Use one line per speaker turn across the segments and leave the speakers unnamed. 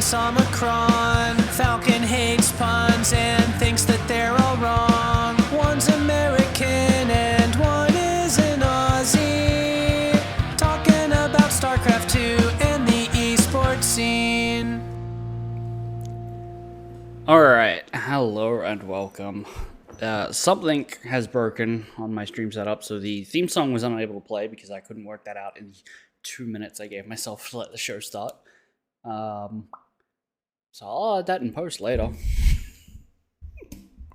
this Omicron. Falcon hates puns and thinks that they're all wrong. One's American and one is an Aussie. Talking about StarCraft 2 and the esports scene.
Alright, hello and welcome. Something has broken on my stream setup, so the theme song was unable to play because I couldn't work that out in the 2 minutes I gave myself to let the show start. So I'll add that in post later.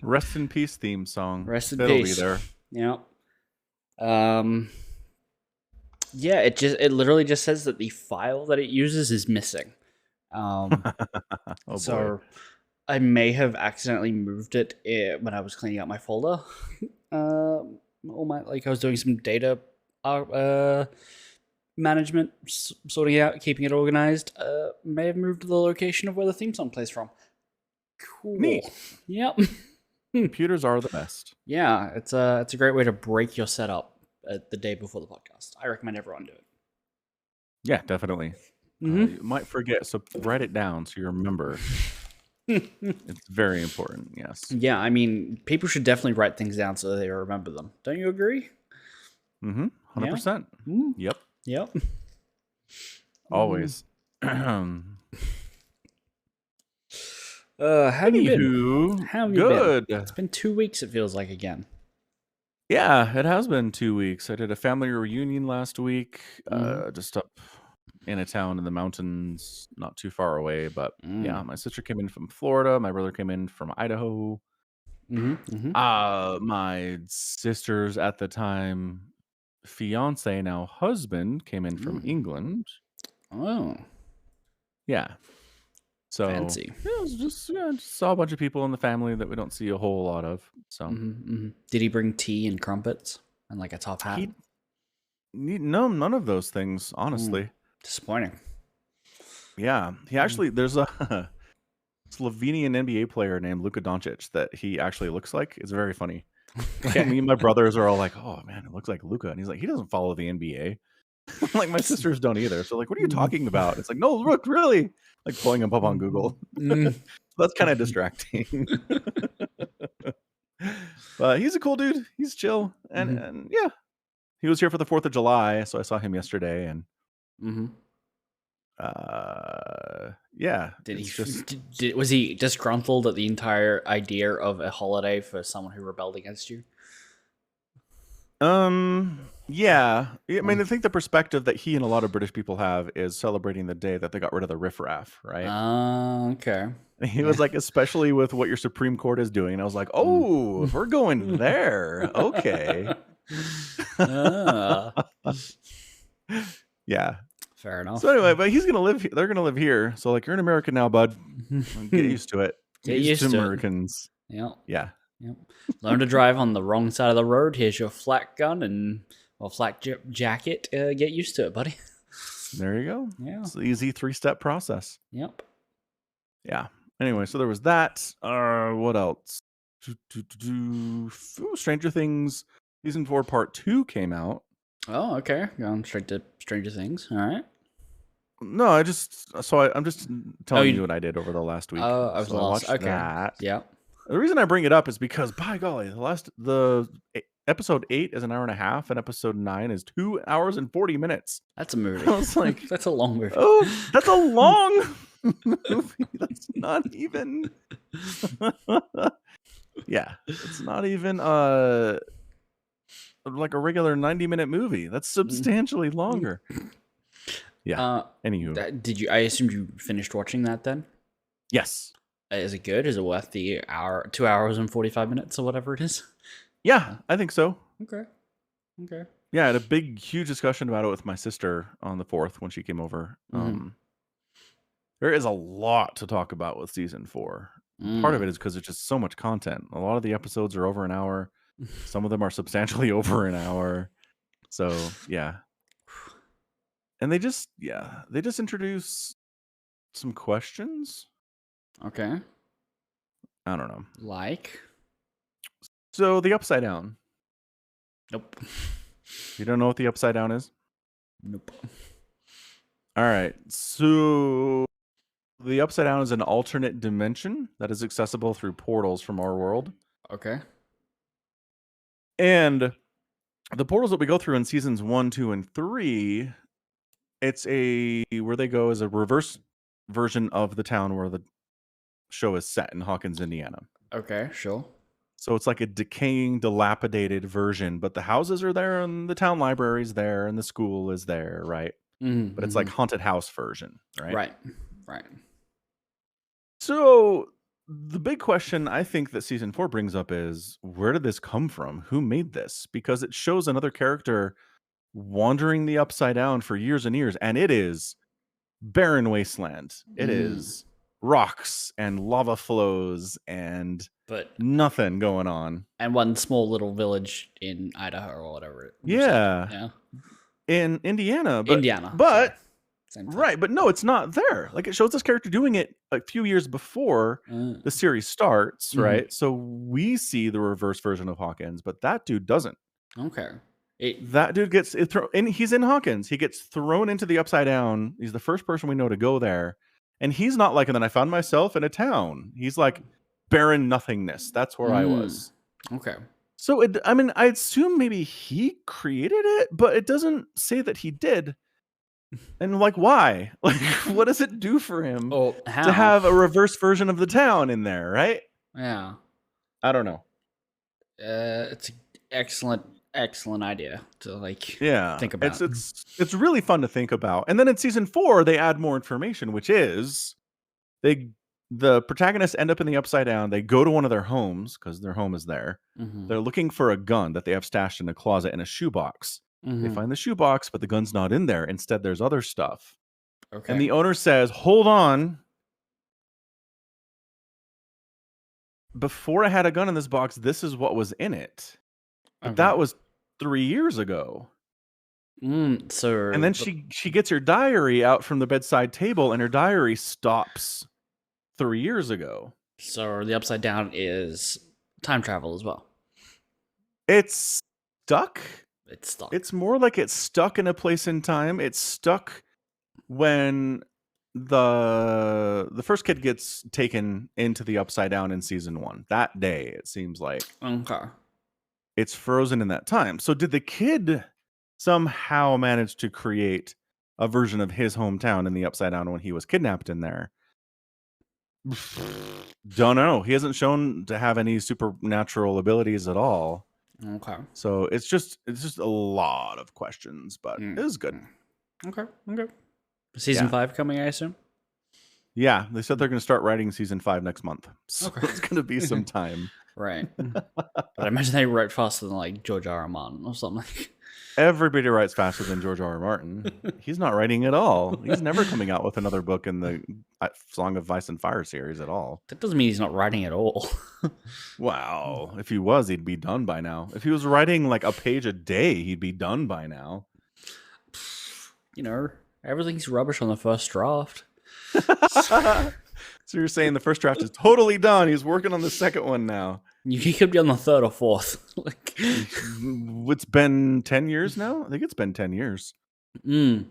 Rest in peace theme song.
Rest in
It'll
peace.
be there.
Yeah. Yeah, it literally just says that the file that it uses is missing.
Oh
So
boy.
I may have accidentally moved it when I was cleaning up my folder. I was doing some data management, sorting it out, keeping it organized. May have moved to the location of where the theme song plays from. Cool.
Neat.
Yep.
Computers are the best.
Yeah, it's a great way to break your setup the day before the podcast. I recommend everyone do it.
Yeah, definitely. You might forget, so write it down so you remember. It's very important, yes.
Yeah, I mean, people should definitely write things down so they remember them. Don't you agree?
100%. Yep,
Yep.
always.
How have you been?
Anywho,
How have you
good.
been? It's been 2 weeks, it feels like, again.
Yeah, it has been 2 weeks. I did a family reunion last week, just up in a town in the mountains, not too far away. But yeah, my sister came in from Florida. My brother came in from Idaho. My sister's at the time fiance, now husband, came in from England.
Oh,
Yeah. So
fancy.
yeah, it was just saw a bunch of people in the family that we don't see a whole lot of. So
Did he bring tea and crumpets and like a top hat?
none of those things, honestly.
Disappointing.
Yeah, he actually there's a Slovenian NBA player named Luka Doncic that he actually looks like. It's very funny.
Okay.
Me and my brothers are all like, "Oh man, it looks like Luka," and he's like, "He doesn't follow the NBA." Like my sisters don't either. So like, what are you talking about? It's like, no, look, really, like pulling him up on Google. That's kind of distracting. But he's a cool dude. He's chill, and yeah, he was here for the 4th of July, so I saw him yesterday, and yeah.
Did
it's
he?
just
Was he disgruntled at the entire idea of a holiday for someone who rebelled against you?
yeah. I mean, I think the perspective that he and a lot of British people have is celebrating the day that they got rid of the riffraff, right?
Okay.
And he was like, especially with what your Supreme Court is doing. I was like, oh, if we're going there, okay. Yeah.
Fair enough.
So anyway, but he's gonna live. They're gonna live here. So like, you're an American now, bud. Get used to it.
Get used to it.
Americans.
Yep.
Yeah.
Yep. Learn to drive on the wrong side of the road. Here's your flak gun and flak jacket. Get used to it, buddy.
There you go.
Yeah.
It's an easy 3-step process.
Yep.
Yeah. Anyway, so there was that. What else? Stranger Things season 4 part 2 came out.
Oh, okay. Going straight to Stranger Things. All right.
No, I'm just telling you what I did over the last week.
I was
So
lost.
watched
Okay.
that.
Yeah.
The reason I bring it up is because, by golly, the episode 8 is an hour and a half, and episode 9 is 2 hours and 40 minutes.
That's a movie.
I was like,
that's a long movie.
oh, that's a long movie. That's not even. Yeah, it's not even like a regular 90-minute movie. That's substantially longer. Yeah. Anywho,
did you? I assumed you finished watching that then.
Yes.
Is it good? Is it worth the 2 hours and 45 minutes or whatever it is?
Yeah, I think so.
Okay.
Yeah, I had a big, huge discussion about it with my sister on the 4th when she came over. There is a lot to talk about with season 4. Part of it is because it's just so much content. A lot of the episodes are over an hour. Some of them are substantially over an hour. So yeah. And they just introduce some questions.
Okay.
I don't know.
Like?
So the Upside Down.
Nope.
You don't know what the Upside Down is?
Nope.
All right. So the Upside Down is an alternate dimension that is accessible through portals from our world.
Okay.
And the portals that we go through in seasons 1, 2, and 3, it's where they go is a reverse version of the town where the show is set in Hawkins, Indiana.
Okay, sure.
So it's like a decaying, dilapidated version, but the houses are there and the town library's there and the school is there, right?
Mm-hmm,
But it's like haunted house version, right?
Right.
So the big question I think that season 4 brings up is, where did this come from? Who made this? Because it shows another character wandering the Upside Down for years and years, and it is barren wasteland. It is rocks and lava flows and
But
nothing going on.
and one small little village in Idaho or whatever.
Yeah. In Indiana.
Indiana.
But
Same thing.
right, but no, it's not there. Like, it shows this character doing it a few years before the series starts, right? So we see the reverse version of Hawkins, but that dude doesn't.
Okay.
That dude gets thrown, and he's in Hawkins. He gets thrown into the Upside Down. He's the first person we know to go there, and he's not like, and then I found myself in a town. He's like barren nothingness. That's where I was.
Okay.
So I assume maybe he created it, but it doesn't say that he did. And like, why? Like, what does it do for him
to
have a reverse version of the town in there, right?
Yeah.
I don't know.
It's an excellent idea to think about.
It's really fun to think about. And then in season 4, they add more information, which is the protagonists end up in the Upside Down. They go to one of their homes because their home is there. They're looking for a gun that they have stashed in a closet in a shoebox. They find the shoebox, but the gun's not in there. Instead, there's other stuff.
Okay.
And the owner says, hold on. Before I had a gun in this box, this is what was in it. But that was 3 years ago. And then she gets her diary out from the bedside table, and her diary stops 3 years ago.
So the Upside Down is time travel as well.
It's stuck.
It's stuck.
It's more like it's stuck in a place in time. It's stuck when the first kid gets taken into the Upside Down in season 1. That day, it seems like.
Okay.
It's frozen in that time. So did the kid somehow manage to create a version of his hometown in the Upside Down when he was kidnapped in there? Don't know. He hasn't shown to have any supernatural abilities at all.
Okay.
So it's just a lot of questions, but it was good.
Okay. Season 5 coming, I assume?
Yeah, they said they're going to start writing season 5 next month. So it's going to be some time.
Right. But I imagine they write faster than like George R. R. Martin or something.
Everybody writes faster than George R. R. Martin. He's not writing at all. He's never coming out with another book in the Song of Ice and Fire series at all.
That doesn't mean he's not writing at all.
Wow. If he was, he'd be done by now. If he was writing like a page a day, he'd be done by now.
Everything's rubbish on the first draft.
So you're saying the first draft is totally done. He's working on the second one now.
He could be on the third or fourth.
It's been 10 years now? I think it's been 10 years.
It's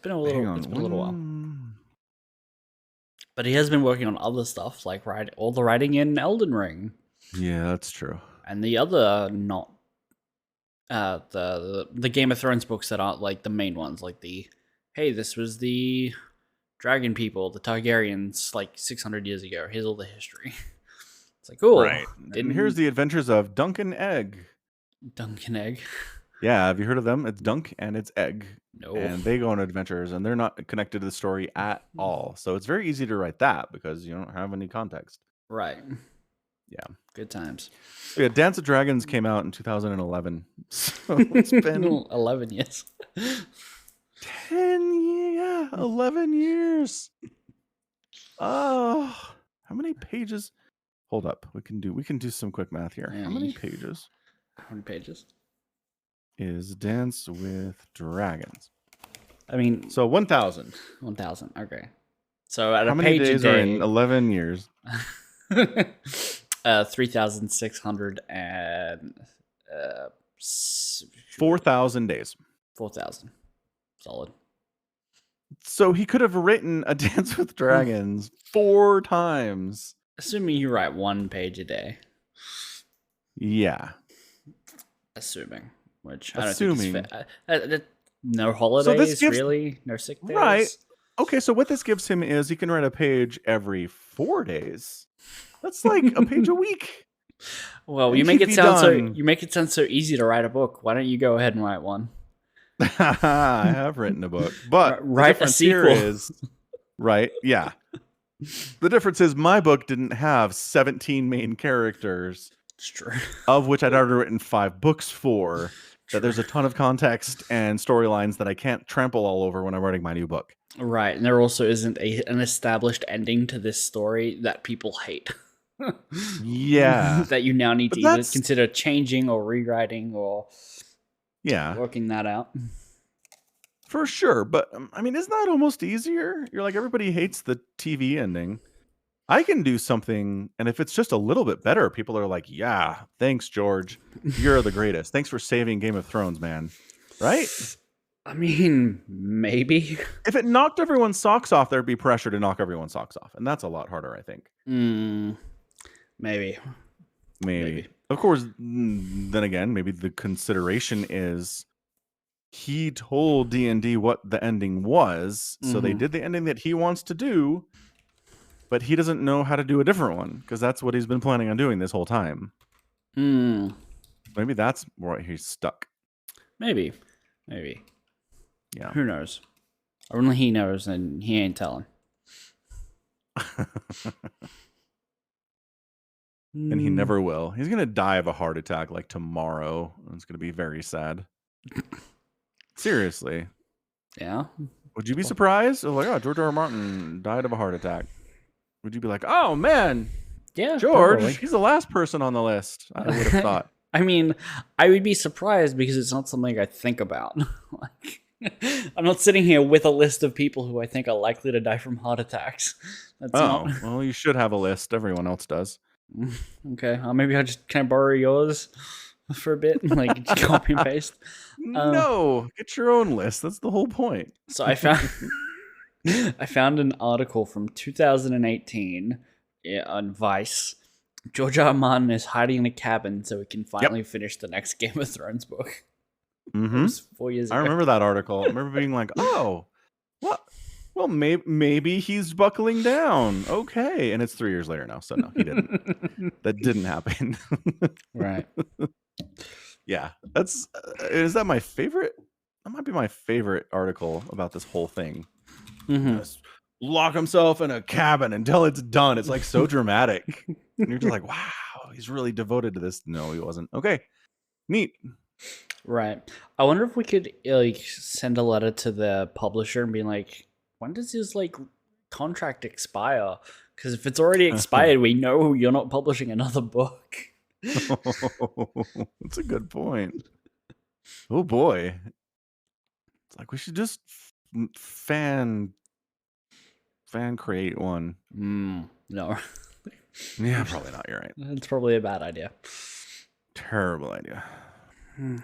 been a little while. But he has been working on other stuff, like all the writing in Elden Ring.
Yeah, that's true.
And the other not the Game of Thrones books that aren't like the main ones, like this was the dragon people, the Targaryens, like 600 years ago. Here's all the history. It's like, cool.
Right. And here's the adventures of Dunk and Egg.
Dunk and Egg?
Yeah, have you heard of them? It's Dunk and it's Egg.
No.
And they go on adventures, and they're not connected to the story at all. So it's very easy to write that because you don't have any context.
Right.
Yeah.
Good times.
So yeah, Dance of Dragons came out in 2011. So it's been
11 years.
11 years. Oh, how many pages? Hold up. We can do some quick math here.
Yeah.
How many pages?
How many pages?
Is Dance with Dragons?
I mean,
so 1,000.
1,000. Okay. So at
how
a
many
page
days
a day,
are in 11 years?
3,600 and
4,000 days.
4,000. Solid.
So he could have written A Dance with Dragons 4 times.
Assuming you write 1 page a day.
Yeah.
Assuming. Which
Assuming.
I don't think is fair. No holidays, really? No sick days?
Right. Okay, so what this gives him is he can write a page every 4 days. That's like a page a week.
Well,
And
you make
he'd
it
be
sound so easy to write a book. Why don't you go ahead and write one?
I have written a book, but
Write
the
a
difference here
sequel.
is right. Yeah. The difference is my book didn't have 17 main characters,
It's true.
of which I'd already written 5 books for. That there's a ton of context and storylines that I can't trample all over when I'm writing my new book.
Right, and there also isn't an established ending to this story that people hate.
Yeah.
That you now need
But
to either
that's-
consider changing or rewriting or
Yeah,
working that out.
for sure. But I mean, isn't that almost easier? You're like, everybody hates the TV ending. I can do something, and if it's just a little bit better, people are like, yeah, thanks, George. You're the greatest. Thanks for saving Game of Thrones, man. Right?
I mean, maybe.
If it knocked everyone's socks off, there'd be pressure to knock everyone's socks off. And that's a lot harder, I think.
Maybe.
Maybe. Of course, then again, maybe the consideration is he told D&D what the ending was, so they did the ending that he wants to do, but he doesn't know how to do a different one, because that's what he's been planning on doing this whole time. Maybe that's where he's stuck.
Maybe.
Yeah.
Who knows? Only he knows, and he ain't telling.
And he never will. He's gonna die of a heart attack like tomorrow. It's gonna be very sad. Seriously.
Yeah.
Would you be surprised? Like, oh, George R. R. Martin died of a heart attack. Would you be like, oh man,
Yeah,
George,
probably.
he's the last person on the list? I would have thought.
I mean, I would be surprised because it's not something I think about. Like, I'm not sitting here with a list of people who I think are likely to die from heart attacks. That's
Oh,
not
well, you should have a list. Everyone else does.
okay. Maybe I'll just can I borrow yours for a bit, like just copy and paste.
No, get your own list. That's the whole point.
So I found an article from 2018 on Vice. George R. R. Martin is hiding in a cabin so he can finally finish the next Game of Thrones book. It was 4 years ago.
I remember that article. I remember being like, oh, what? Well, maybe he's buckling down. Okay. And it's 3 years later now. So no, he didn't. That didn't happen.
Right.
Yeah. Is that my favorite? That might be my favorite article about this whole thing. Just lock himself in a cabin until it's done. It's like so dramatic. And you're just like, wow, he's really devoted to this. No, he wasn't. Okay. Neat.
Right. I wonder if we could like send a letter to the publisher and be like, when does his like contract expire? Because if it's already expired, we know you're not publishing another book.
That's a good point. Oh boy. It's like we should just fan create one.
No.
Yeah, probably not. You're right.
That's probably a bad idea.
Terrible idea.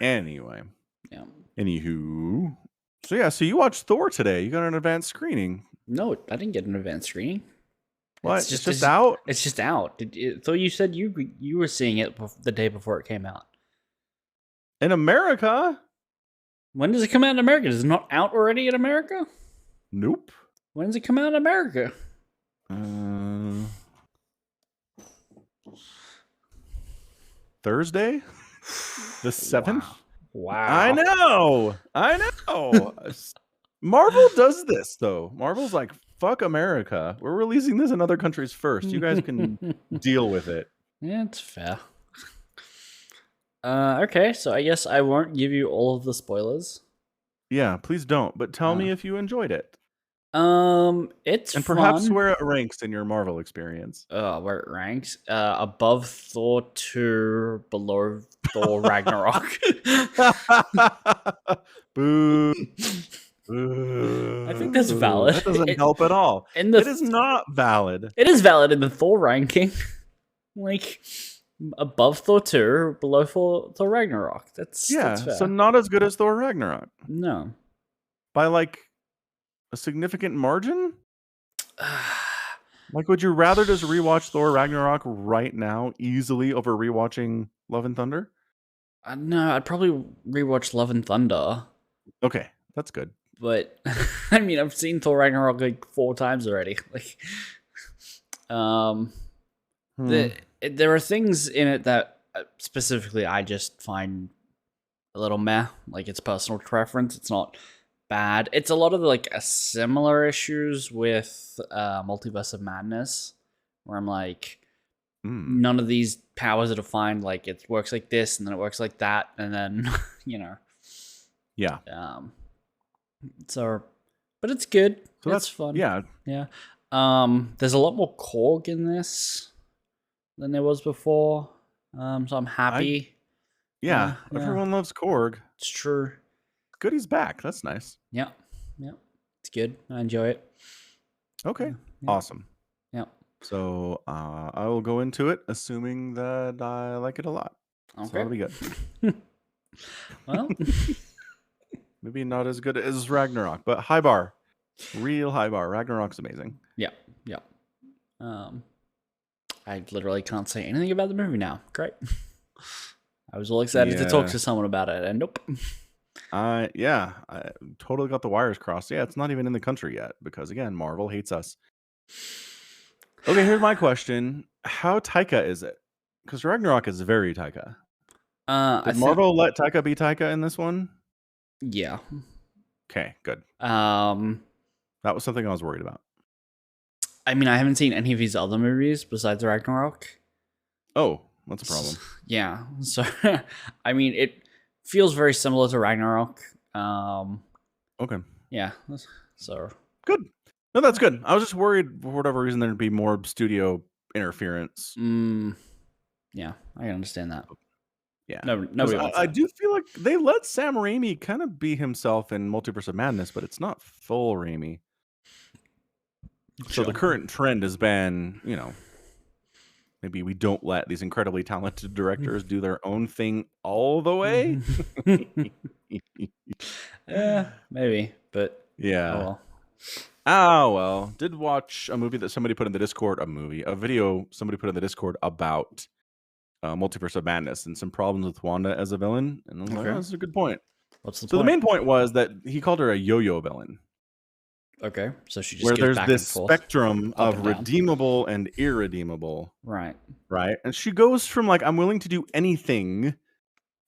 Anyway.
Yeah.
Anywho. So you watched Thor today. You got an advanced screening.
No, I didn't get an advanced screening.
What? It's just out?
It's just out. So you said you were seeing it the day before it came out.
In America?
When does it come out in America? Is it not out already in America?
Nope.
When does it come out in America?
Thursday? The 7th?
Wow.
I know. Marvel does this, though. Marvel's like, fuck America. We're releasing this in other countries first. You guys can deal with it.
Yeah, it's fair. Okay, so I guess I won't give you all of the spoilers.
Yeah, please don't. But tell me if you enjoyed it.
It's
And perhaps
fun.
where it ranks in your Marvel experience.
Where it ranks? Above Thor 2, below Thor Ragnarok.
Boo.
I think that's valid.
That doesn't help at all.
In the
It is not valid.
It is valid in the Thor ranking. Like, above Thor 2, below Thor Ragnarok. That's fair.
So not as good as Thor Ragnarok.
No.
By like a significant margin? Like, would you rather just rewatch Thor Ragnarok right now easily over rewatching Love and Thunder?
No, I'd probably rewatch Love and Thunder.
Okay, that's good.
But I mean, I've seen Thor Ragnarok like 4 times already. Like, there are things in it that specifically I just find a little meh. Like, it's personal preference. It's not bad. It's a lot of like similar issues with Multiverse of Madness, where I'm like, none of these powers are defined. Like, it works like this, and then it works like that, and then
Yeah.
So, but it's good.
So
it's fun.
Yeah.
Yeah. There's a lot more Korg in this than there was before. So I'm happy.
Yeah. Everyone loves Korg.
It's true.
Good, he's back. That's nice.
Yeah. It's good. I enjoy it.
Okay.
Yeah.
Awesome.
Yeah.
So I will go into it assuming that I like it a lot.
Okay.
So that'll be good.
Well,
maybe not as good as Ragnarok, but high bar. Real high bar. Ragnarok's amazing.
Yeah. I literally can't say anything about the movie now. Great. I was all excited to talk to someone about it, and nope.
I totally got the wires crossed. Yeah, it's not even in the country yet because, again, Marvel hates us. Okay, here's my question. How Taika is it? Because Ragnarok is very Taika. Did Marvel let Taika be Taika in this one?
Yeah.
Okay, good.
That
was something I was worried about.
I mean, I haven't seen any of his other movies besides Ragnarok.
Oh, that's a problem.
Yeah. So, I mean, it feels very similar to Ragnarok.
Okay.
Yeah. So
good. No, that's good. I was just worried for whatever reason there'd be more studio interference.
Yeah, I understand that.
Yeah.
Nobody wants
I do feel like they let Sam Raimi kind of be himself in Multiverse of Madness, but it's not full Raimi. So the current trend has been, maybe we don't let these incredibly talented directors do their own thing all the way.
Yeah, maybe, but
yeah. Oh well. Did watch a movie that somebody put in the Discord, a video somebody put in the Discord about Multiverse of Madness and some problems with Wanda as a villain. And I was like, oh, that's a good point.
What's the
point? The main point was that he called her a yo-yo villain.
Okay, so she just
where
goes
there's
back
this
and forth,
spectrum of redeemable and irredeemable.
Right.
And she goes from like, I'm willing to do anything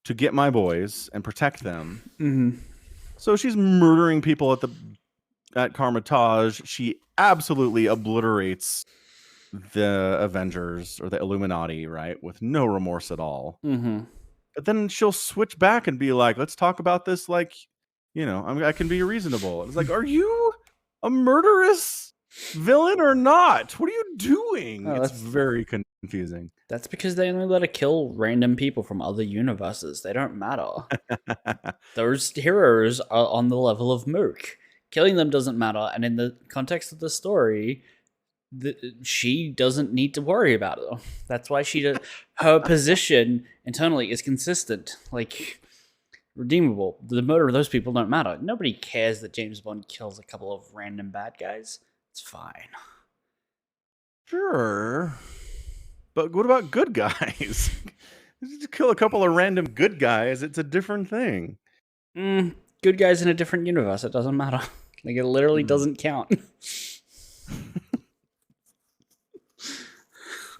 to get my boys and protect them.
Mm-hmm.
So she's murdering people at Carmitage. She absolutely obliterates the Avengers or the Illuminati, right, with no remorse at all.
Mm-hmm.
But then she'll switch back and be like, let's talk about this like, I can be reasonable. It's like, are you a murderous villain or not? What are you doing? It's very confusing.
That's because they only let her kill random people from other universes. They don't matter. Those heroes are on the level of Mook. Killing them doesn't matter, and in the context of the story, she doesn't need to worry about it. That's why her position internally is consistent. Like, redeemable. The murder of those people don't matter. Nobody cares that James Bond kills a couple of random bad guys. It's fine.
Sure. But what about good guys? Just kill a couple of random good guys. It's a different thing.
Good guys in a different universe. It doesn't matter. Like, it literally doesn't count.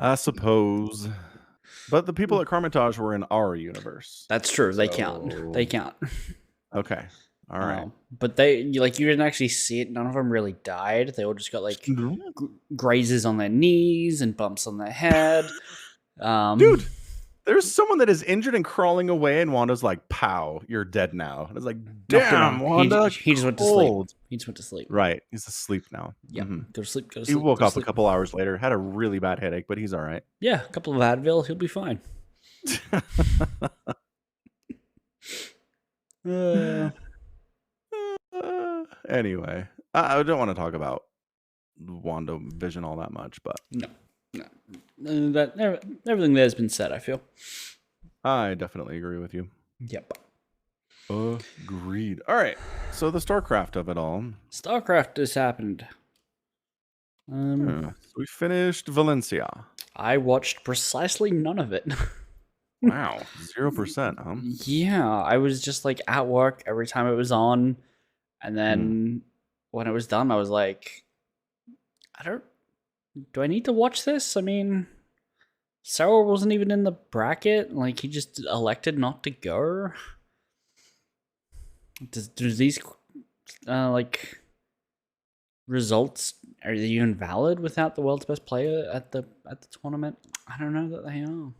I suppose. But the people at Carmitage were in our universe.
That's true. They count. They count.
Okay. All right.
But you didn't actually see it. None of them really died. They all just got like grazes on their knees and bumps on their head.
Dude, there's someone that is injured and crawling away, and Wanda's like, "Pow, you're dead now." And it's like, damn, Wanda.
He just went to sleep. He just went to sleep.
Right. He's asleep now.
Yeah. Go to sleep.
He woke up a couple hours later, had a really bad headache, but he's all right.
Yeah, a couple of Advil, he'll be fine.
Anyway, I don't want to talk about WandaVision all that much, but
no. Everything that has been said, I feel.
I definitely agree with you.
Yep.
Agreed. All right. So the StarCraft of it all.
StarCraft has happened.
So we finished Valencia.
I watched precisely none of it.
Wow, 0%, huh?
Yeah, I was just like at work every time it was on, and then when it was done, I was like, do I need to watch this? I mean, Sarah wasn't even in the bracket. Like, he just elected not to go. Do these like results, are they even valid without the world's best player at the tournament? I don't know that they are.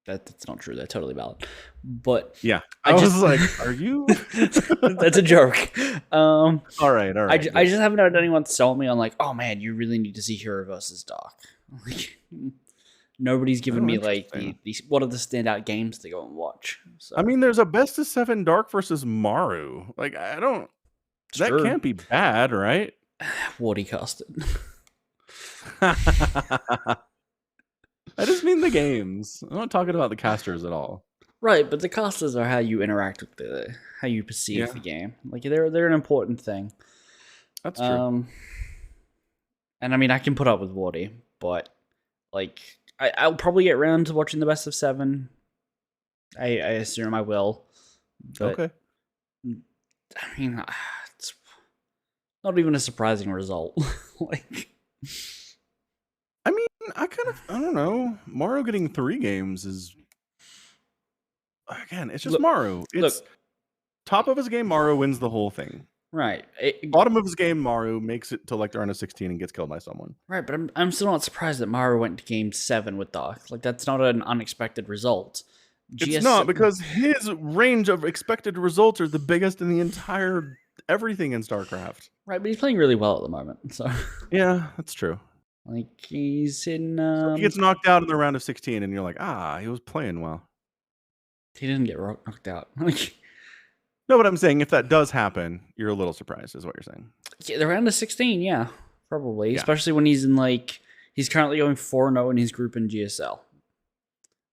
That's not true. They're totally valid. But
yeah, I was like, are you?
That's a joke.
All right.
I just haven't had anyone sell me on like, oh man, you really need to see Hero versus Dark. Like, nobody's given me like these. What are the standout games to go and watch? So,
I mean, there's a best of 7 Dark versus Maru. Like, I don't. That can't be bad, right?
What he casted.
I just mean the games. I'm not talking about the casters at all.
Right, but the casters are how you interact with how you perceive the game. Like, they're an important thing.
That's true.
And I mean, I can put up with Wardy, but like, I'll probably get around to watching the best of 7. I assume I will. But,
okay.
I mean, it's not even a surprising result. Like,
I mean, I don't know. Maru getting 3 games is, again, it's just Maru. It's top of his game, Maru wins the whole thing.
Right.
Bottom of his game, Maru makes it to like the round of 16 and gets killed by someone.
Right, but I'm still not surprised that Maru went to game 7 with Dark. Like, that's not an unexpected result.
It's not, because his range of expected results are the biggest in the entire everything in StarCraft.
Right, but he's playing really well at the moment. So
yeah, that's true.
Like, he's in.
So he gets knocked out in the round of 16, and you're like, he was playing well.
He didn't get knocked out.
No, but I'm saying if that does happen, you're a little surprised, is what you're saying.
Yeah, the round of 16, yeah, probably. Yeah. Especially when he's in he's currently going 4-0 in his group in GSL,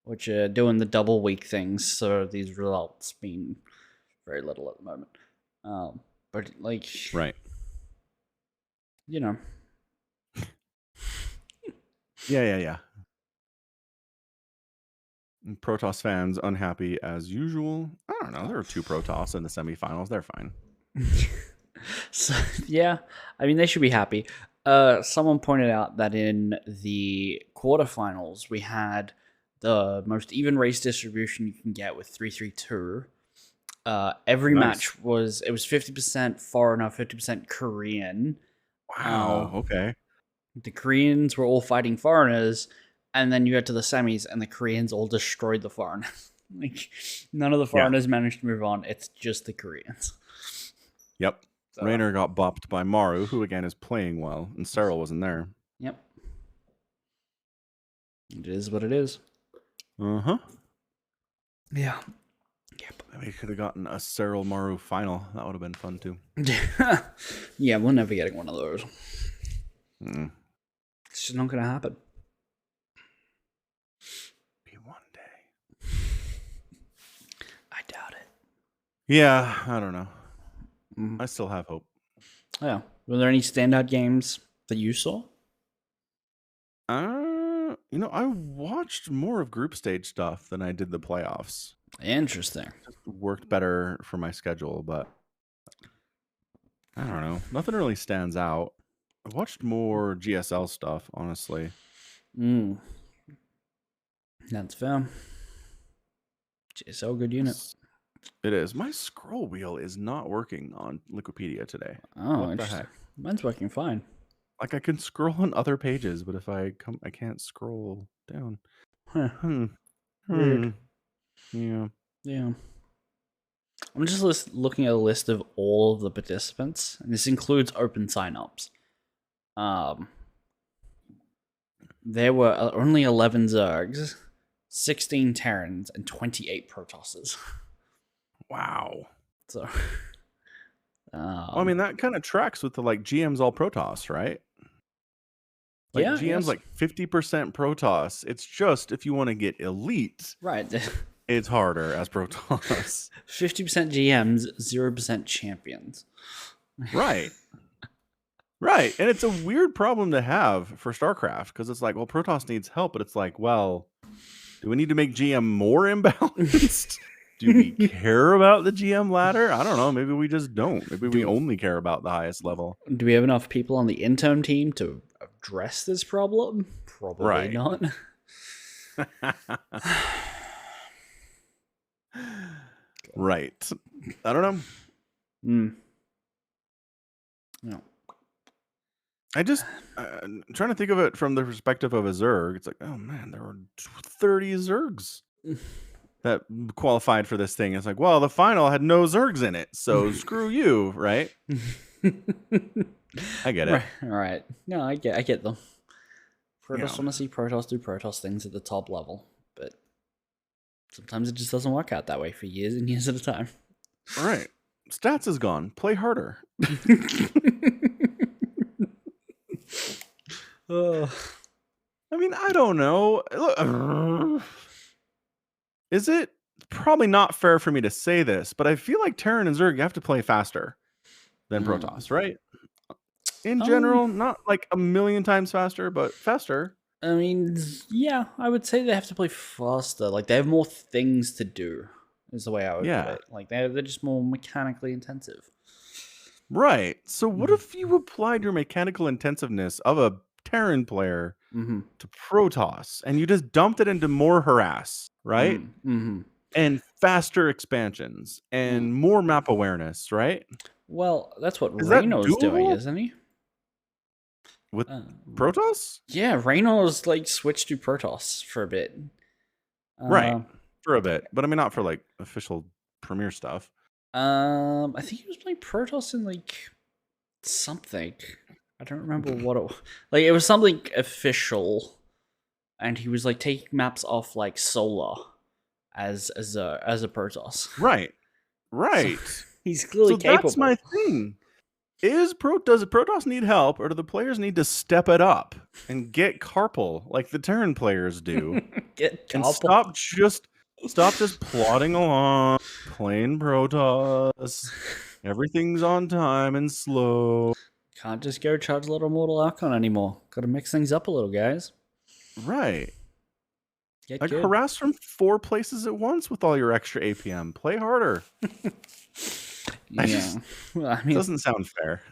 which doing the double week things. So these results mean very little at the moment. But
right,
you know.
Yeah. And Protoss fans unhappy as usual. I don't know. There are 2 Protoss in the semifinals. They're fine.
So yeah, I mean, they should be happy. Someone pointed out that in the quarterfinals we had the most even race distribution you can get with 3-3-2. Every match was 50% foreigner, 50% Korean.
Wow. Okay.
The Koreans were all fighting foreigners, and then you get to the semis, and the Koreans all destroyed the foreigners. Like, none of the foreigners managed to move on. It's just the Koreans.
Yep. So, Raynor got bopped by Maru, who again is playing well, and Cyril wasn't there.
Yep. It is what it is.
Uh-huh.
Yeah. Yep.
We could have gotten a Cyril Maru final. That would have been fun too.
Yeah, we're never getting one of those. It's just not going to happen.
Maybe one day.
I doubt it.
Yeah, I don't know. I still have hope.
Yeah. Were there any standout games that you saw?
I watched more of group stage stuff than I did the playoffs.
Interesting.
It just worked better for my schedule, but I don't know. Nothing really stands out. I watched more GSL stuff, honestly.
That's fair. GSL, good unit.
It is. My scroll wheel is not working on Wikipedia today.
Oh, interesting. Mine's working fine.
Like, I can scroll on other pages, but if I can't scroll down.
Weird.
Yeah.
I'm just looking at a list of all of the participants, and this includes open signups. There were only 11 Zergs, 16 Terrans, and 28 Protosses.
Wow.
So,
well, I mean, that kind of tracks with the GM's all Protoss, right? GM's 50% Protoss. It's just if you want to get elite,
right?
it's harder as Protoss.
50% GMs, 0% champions.
Right. Right. And it's a weird problem to have for StarCraft because it's like, well, Protoss needs help, but it's like, well, do we need to make GM more imbalanced? Do we care about the GM ladder? I don't know. Maybe we just don't. Maybe we only care about the highest level.
Do we have enough people on the intern team to address this problem? Probably
Right.
not.
Right. I don't know.
No.
I'm trying to think of it from the perspective of a Zerg. It's like, oh man, there were 30 Zergs that qualified for this thing. It's like, well, the final had no Zergs in it, so screw you, right? I get it.
Right. No, I get them. Protoss
Yeah.
want to see Protoss do Protoss things at the top level, but sometimes it just doesn't work out that way for years and years at a time.
All right. Stats is gone. Play harder. I mean, I don't know. Look, is it probably not fair for me to say this, but I feel like Terran and Zerg, you have to play faster than Protoss, right? In general, not like a million times faster, but faster.
I mean, yeah, I would say they have to play faster. Like, they have more things to do, is the way I would put it. Like, they're just more mechanically intensive.
Right. So what if you applied your mechanical intensiveness of a Terran player to Protoss and you just dumped it into more harass, right? And faster expansions and more map awareness, right?
Well, that's what
Is that
Reno's doing,
doable?
isn't he?
With Protoss?
Yeah, Reno's like switched to Protoss for a bit.
Right. For a bit. But I mean, not for like official premiere stuff.
I think he was playing Protoss in like something. I don't remember what it was. Like, it was something official, and he was like taking maps off like Solar as a Protoss.
Right. Right.
So he's clearly capable.
That's my thing. Does Protoss need help, or do the players need to step it up and get carpal like the Terran players do? And stop just plodding along, playing Protoss. Everything's on time and slow.
Can't just go charge a little Mortal Archon anymore. Gotta mix things up a little, guys.
Right.
Get
like
good.
harass from 4 places at once with all your extra APM. Play harder.
Yeah. Well, I mean,
doesn't sound fair.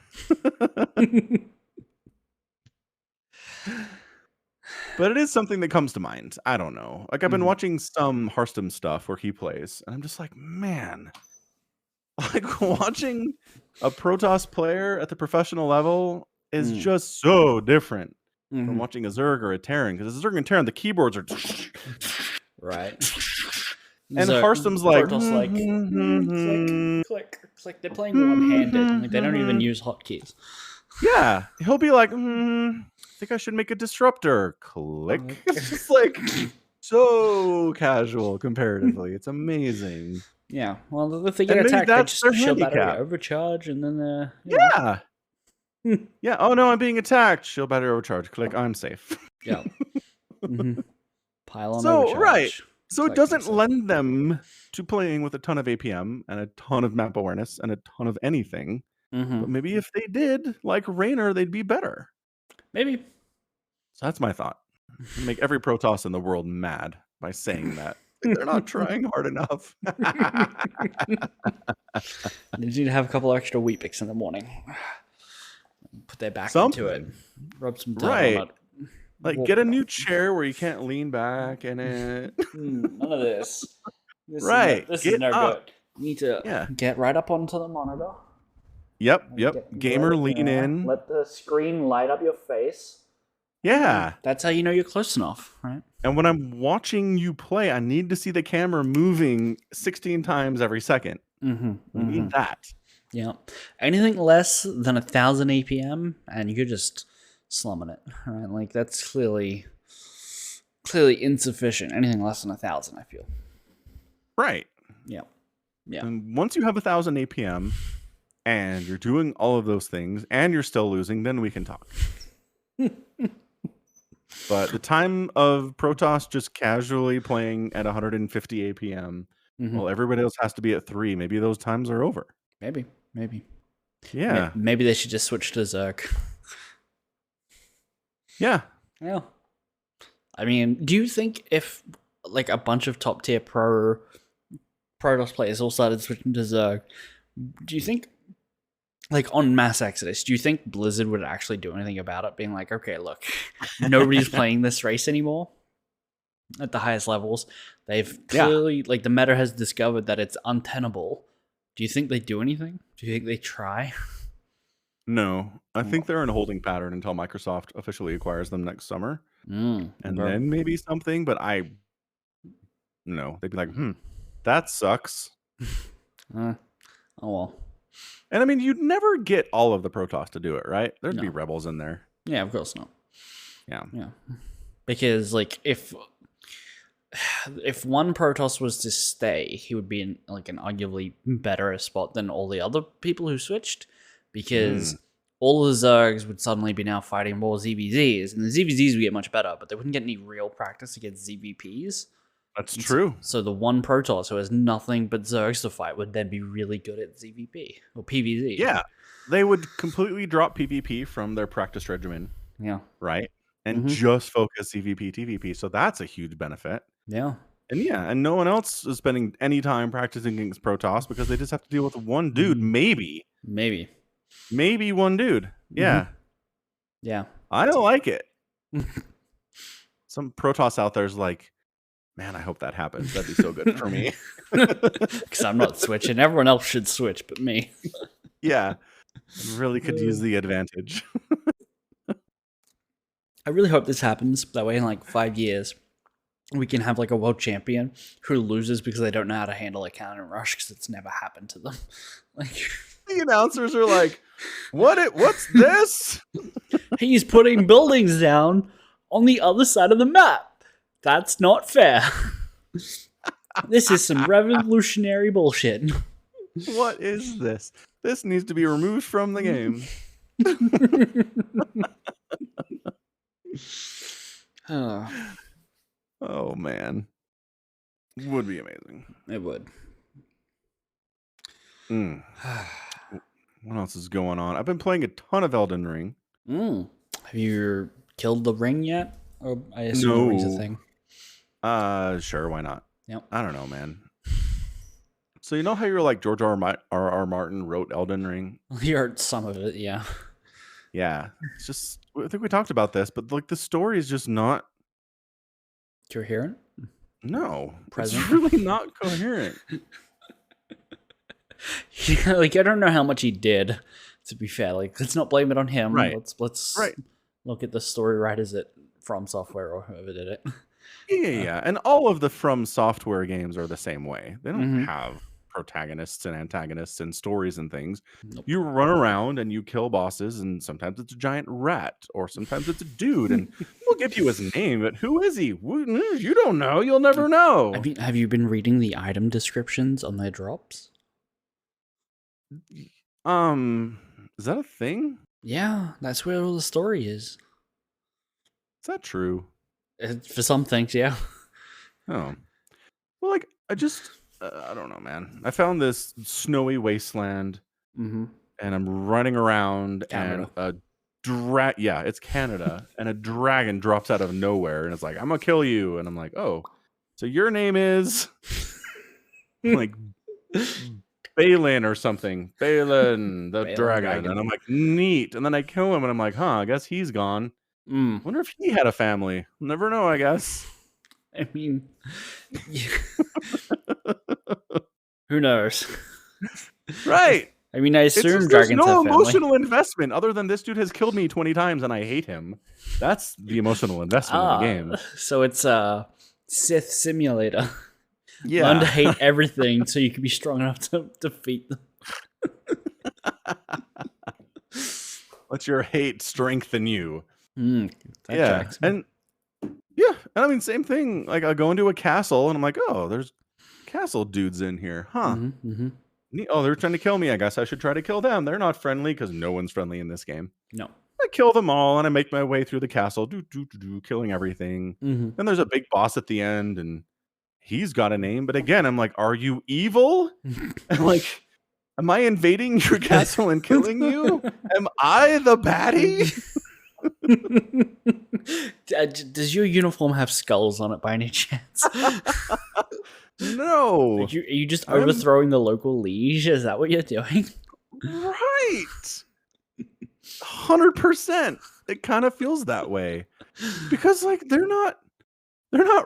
But it is something that comes to mind. I don't know. Like, I've been watching some Hearthstone stuff where he plays, and I'm just like, man, like watching a Protoss player at the professional level is just so different from watching a Zerg or a Terran. Because a Zerg and Terran, the keyboards are
right.
And Hearthstone's like,
click, click. They're playing one-handed. Like, they don't even use hotkeys.
Yeah, he'll be like, I think I should make a disruptor. Click. It's just like so casual comparatively. It's amazing.
Yeah. Well, if they get attacked, they just shield battery overcharge, and then
yeah. Yeah. Oh no, I'm being attacked. Shield battery overcharge. Click. I'm safe.
Yeah. Pile on
so
overcharge.
Right. So it doesn't lend them to playing with a ton of APM and a ton of map awareness and a ton of anything. But maybe if they did, like Raynor, they'd be better.
Maybe.
So that's my thought. Make every Protoss in the world mad by saying that. Like, they're not trying hard enough.
They need to have a couple extra Weet-Bix in the morning. Put their back into it. Rub some dirt on it.
Like, get a new chair where you can't lean back in it.
None of this. This is no good. You need to get right up onto the monitor.
Yep. Gamer lean in.
Let the screen light up your face.
Yeah.
That's how you know you're close enough, right?
And when I'm watching you play, I need to see the camera moving 16 times every second. I need that.
Yeah. Anything less than 1,000 APM, and you're just slumming it, right? Like, that's clearly insufficient. Anything less than 1,000, I feel.
Right.
Yeah.
And once you have 1,000 APM and you're doing all of those things and you're still losing, then we can talk. But the time of Protoss just casually playing at 150 APM, while everybody else has to be at 3, maybe those times are over.
Maybe.
Yeah.
Maybe they should just switch to Zerg.
Yeah.
Yeah. I mean, do you think if like a bunch of top tier Protoss players all started switching to Zerg, do you think, like on mass exodus, do you think Blizzard would actually do anything about it? Being like, okay, look, nobody's playing this race anymore at the highest levels. They've clearly, like, the meta has discovered that it's untenable. Do you think they do anything? Do you think they try?
No, I think they're in a holding pattern until Microsoft officially acquires them next summer. And then maybe something, but no, they'd be like, that sucks.
Oh well.
And I mean, you'd never get all of the Protoss to do it, right? There'd be rebels in there.
Yeah, of course not.
Yeah.
Because like if one Protoss was to stay, he would be in like an arguably better spot than all the other people who switched, because all the Zergs would suddenly be now fighting more ZVZs, and the ZVZs would get much better, but they wouldn't get any real practice against ZVPs.
That's true.
So the one Protoss who has nothing but Zergs to fight would then be really good at ZVP or PvZ.
Yeah. They would completely drop PvP from their practice regimen.
Yeah.
Right? And just focus CVP, TVP. So that's a huge benefit.
Yeah.
And no one else is spending any time practicing against Protoss because they just have to deal with one dude, maybe one dude. Yeah.
Yeah.
I don't like it. Some Protoss out there is like, man, I hope that happens. That'd be so good for me.
Because I'm not switching. Everyone else should switch, but me.
Yeah. I really could use the advantage.
I really hope this happens. That way in like 5 years, we can have like a world champion who loses because they don't know how to handle a cannon rush because it's never happened to them. Like
the announcers are like, what's this?
He's putting buildings down on the other side of the map. That's not fair. This is some revolutionary bullshit.
What is this? This needs to be removed from the game. Oh, man. Would be amazing.
It would.
What else is going on? I've been playing a ton of Elden Ring.
Have you killed the ring yet? Or I assume the ring's a thing.
Sure, why not?
Yep.
I don't know, man. So you know how you're like George R.R. Martin wrote Elden Ring?
You heard some of it, yeah.
Yeah. It's just, I think we talked about this, but like the story is just not
coherent.
No,
Present.
It's really not coherent.
Yeah, like I don't know how much he did. To be fair, like let's not blame it on him.
Right.
Let's look at the story writers at From Software or whoever did it.
Yeah. And all of the From Software games are the same way. They don't have protagonists and antagonists and stories and things.
Nope.
You run around and you kill bosses, and sometimes it's a giant rat, or sometimes it's a dude, and we'll give you his name, but who is he? You don't know. You'll never know.
I mean, have you been reading the item descriptions on their drops?
Is that a thing?
Yeah, that's where all the story is.
Is that true?
For some things, yeah.
Oh. Well, like, I don't know, man. I found this snowy wasteland, and I'm running around,
Canada.
and it's Canada, and a dragon drops out of nowhere, and it's like, I'm gonna kill you, and I'm like, oh, so your name is like Balin or something, Balin the dragon, and I'm like, neat, and then I kill him, and I'm like, I guess he's gone. Wonder if he had a family. Never know, I guess.
I mean, who knows?
Right.
I mean, I assume dragons
there's
have
no
family.
emotional investment other than this dude has killed me 20 times and I hate him. That's the emotional investment in the game.
So it's a Sith simulator.
Yeah.
Learn to hate everything so you can be strong enough to defeat them.
Let your hate strengthen you.
Tracks.
And I mean, same thing. Like, I go into a castle and I'm like, oh, there's castle dudes in here, huh? Oh, they're trying to kill me. I guess I should try to kill them. They're not friendly because no one's friendly in this game.
No.
I kill them all, and I make my way through the castle, killing everything.
Mm-hmm.
Then there's a big boss at the end, and he's got a name. But again, I'm like, are you evil? I'm like, am I invading your castle and killing you? Am I the baddie?
Does your uniform have skulls on it by any chance?
No.
Are you just overthrowing the local liege? Is that what you're doing?
Right. 100%. It kind of feels that way. Because like they're not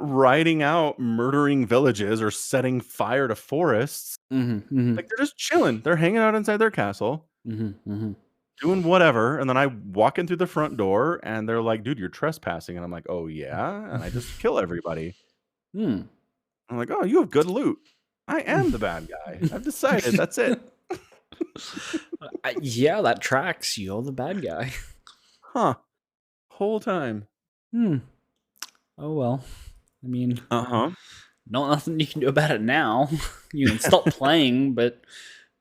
riding out murdering villages or setting fire to forests. Like they're just chilling. They're hanging out inside their castle, doing whatever. And then I walk in through the front door and they're like, dude, you're trespassing. And I'm like, oh yeah. And I just kill everybody. I'm like, oh, you have good loot. I am the bad guy. I've decided. That's it.
Yeah, that tracks. You're the bad guy.
Huh. Whole time.
Oh well. I mean, nothing you can do about it now. You can stop playing, but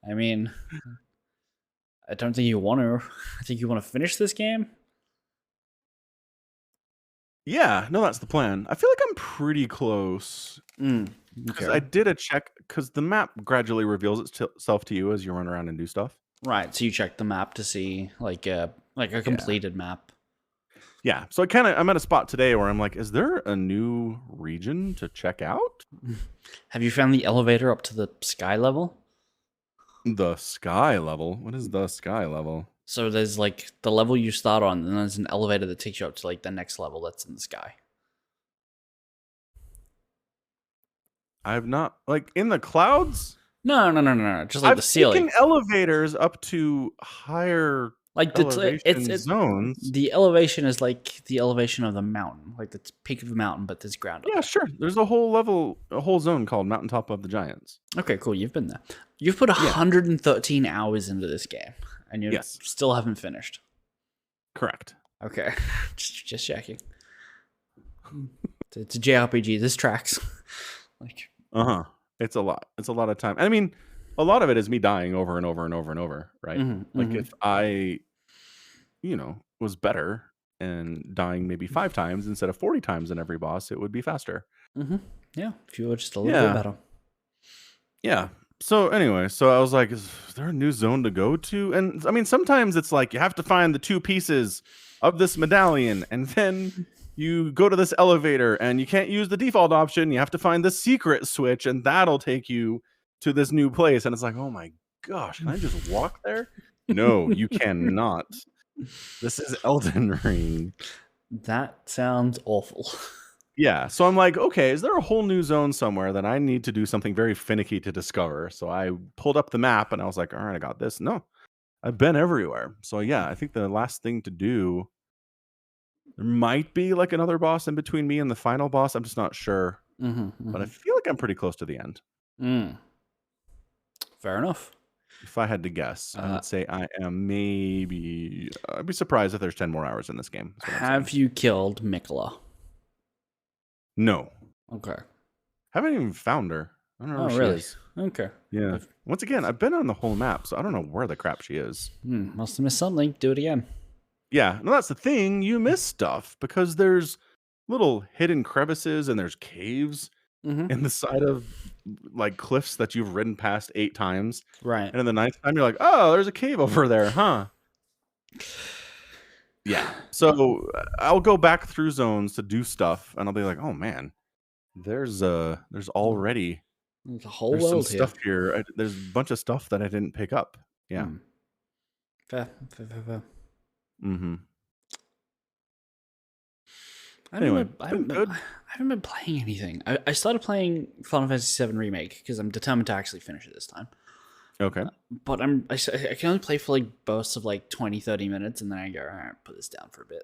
I mean, I don't think you want to. I think you want to finish this game.
Yeah, no, that's the plan. I feel like I'm pretty close. Because I did a check, because the map gradually reveals itself to you as you run around and do stuff.
Right, so you check the map to see like a completed map.
Yeah, so I'm at a spot today where I'm like, is there a new region to check out?
Have you found the elevator up to the sky level?
The sky level? What is the sky level?
So there's like the level you start on, and then there's an elevator that takes you up to like the next level that's in the sky.
I've not, like, in the clouds?
No. Just like the ceiling.
I've taken elevators up to higher
like
elevation zones.
The elevation is like the elevation of the mountain, like the peak of the mountain, but there's ground.
Yeah, sure. There's a whole zone called Mountaintop of the Giants.
Okay, cool. You've been there. You've put 113 hours into this game, and you still haven't finished.
Correct.
Okay, just checking. It's a JRPG. This tracks. Like.
It's a lot. It's a lot of time. I mean, a lot of it is me dying over and over and over and over, right? If I, was better and dying maybe 5 times instead of 40 times in every boss, it would be faster.
Yeah, if you were just a little bit better.
Yeah. So anyway, I was like, is there a new zone to go to? And I mean, sometimes it's like you have to find the 2 pieces of this medallion, and then you go to this elevator and you can't use the default option. You have to find the secret switch, and that'll take you to this new place. And it's like, oh my gosh, can I just walk there? No, you cannot. This is Elden Ring.
That sounds awful.
Yeah, so I'm like, okay, is there a whole new zone somewhere that I need to do something very finicky to discover? So I pulled up the map and I was like, all right, I got this. No, I've been everywhere. So yeah, I think the last thing to do, there might be like another boss in between me and the final boss. I'm just not sure. But I feel like I'm pretty close to the end.
Fair enough.
If I had to guess, I would say I am maybe... I'd be surprised if there's 10 more hours in this game.
Have you killed Mikola?
No.
Okay.
Haven't even found her. I don't know where she is.
Okay.
Yeah. Once again, I've been on the whole map, so I don't know where the crap she is.
Must have missed something. Do it again.
Yeah. No, that's the thing. You miss stuff because there's little hidden crevices and there's caves in the side of like cliffs that you've ridden past 8 times.
Right.
And then the 9th time, you're like, oh, there's a cave over there, huh? Yeah. So I'll go back through zones to do stuff, and I'll be like, oh man, there's already
there's a whole
there's
world
some stuff here. There's a bunch of stuff that I didn't pick up. Yeah.
Fair.
Anyway,
I haven't been playing anything. I started playing Final Fantasy VII Remake because I'm determined to actually finish it this time.
Okay.
But I can only play for like bursts of like 20, 30 minutes, and then I go, all right, put this down for a bit.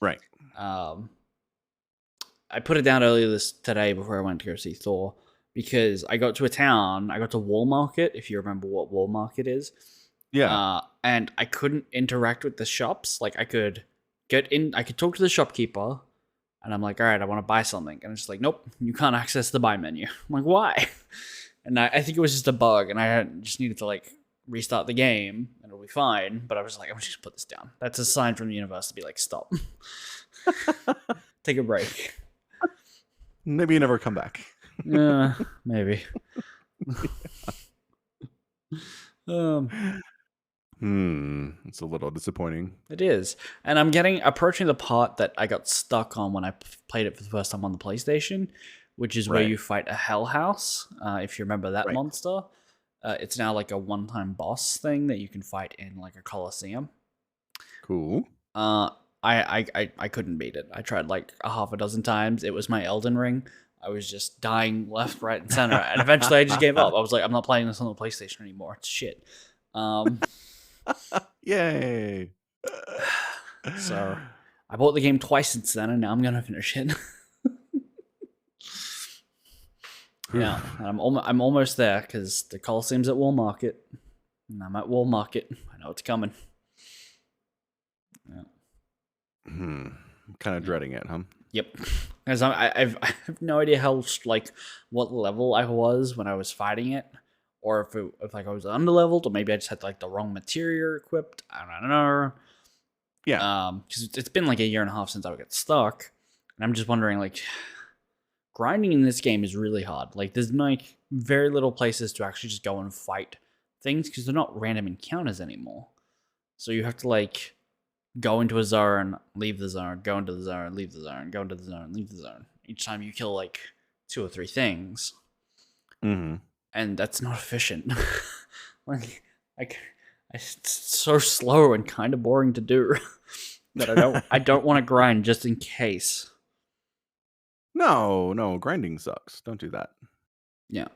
Right.
I put it down earlier today before I went to go see Thor because I got to a town. I got to Wall Market, if you remember what Wall Market is.
Yeah.
And I couldn't interact with the shops. Like I could get in, I could talk to the shopkeeper, and I'm like, all right, I want to buy something. And it's just like, nope, you can't access the buy menu. I'm like, why? And I think it was just a bug, and I just needed to like restart the game, and be fine. But I was like, I'm just gonna put this down. That's a sign from the universe to be like, stop, take a break.
Maybe you never come back.
Yeah, maybe.
It's a little disappointing.
It is, and I'm approaching the part that I got stuck on when I played it for the first time on the PlayStation, which is where
Right.
you fight a Hell House. If you remember that
Right.
monster, it's now like a one-time boss thing that you can fight in like a coliseum.
Cool.
I couldn't beat it. I tried like a half a dozen times. It was my Elden Ring. I was just dying left, right, and center, and eventually I just gave up. I was like, I'm not playing this on the PlayStation anymore. It's shit.
Yay.
So I bought the game twice since then, and now I'm gonna finish it. Yeah, and I'm almost there because the Coliseum's at Wall Market, and I'm at Wall Market. I know it's coming. Yeah.
Kind of dreading it, huh?
Yep. Because I have no idea how like what level I was when I was fighting it, or if like I was underleveled, or maybe I just had like the wrong material equipped. I don't know.
Yeah.
Because it's been like a year and a half since I got stuck, and I'm just wondering like, grinding in this game is really hard. Like there's like very little places to actually just go and fight things because they're not random encounters anymore. So you have to like go into a zone, leave the zone, go into the zone, leave the zone, go into the zone, leave the zone. Each time you kill like 2 or 3 things, and that's not efficient. Like it's so slow and kind of boring to do that I don't want to grind just in case.
No, grinding sucks. Don't do that.
Yeah.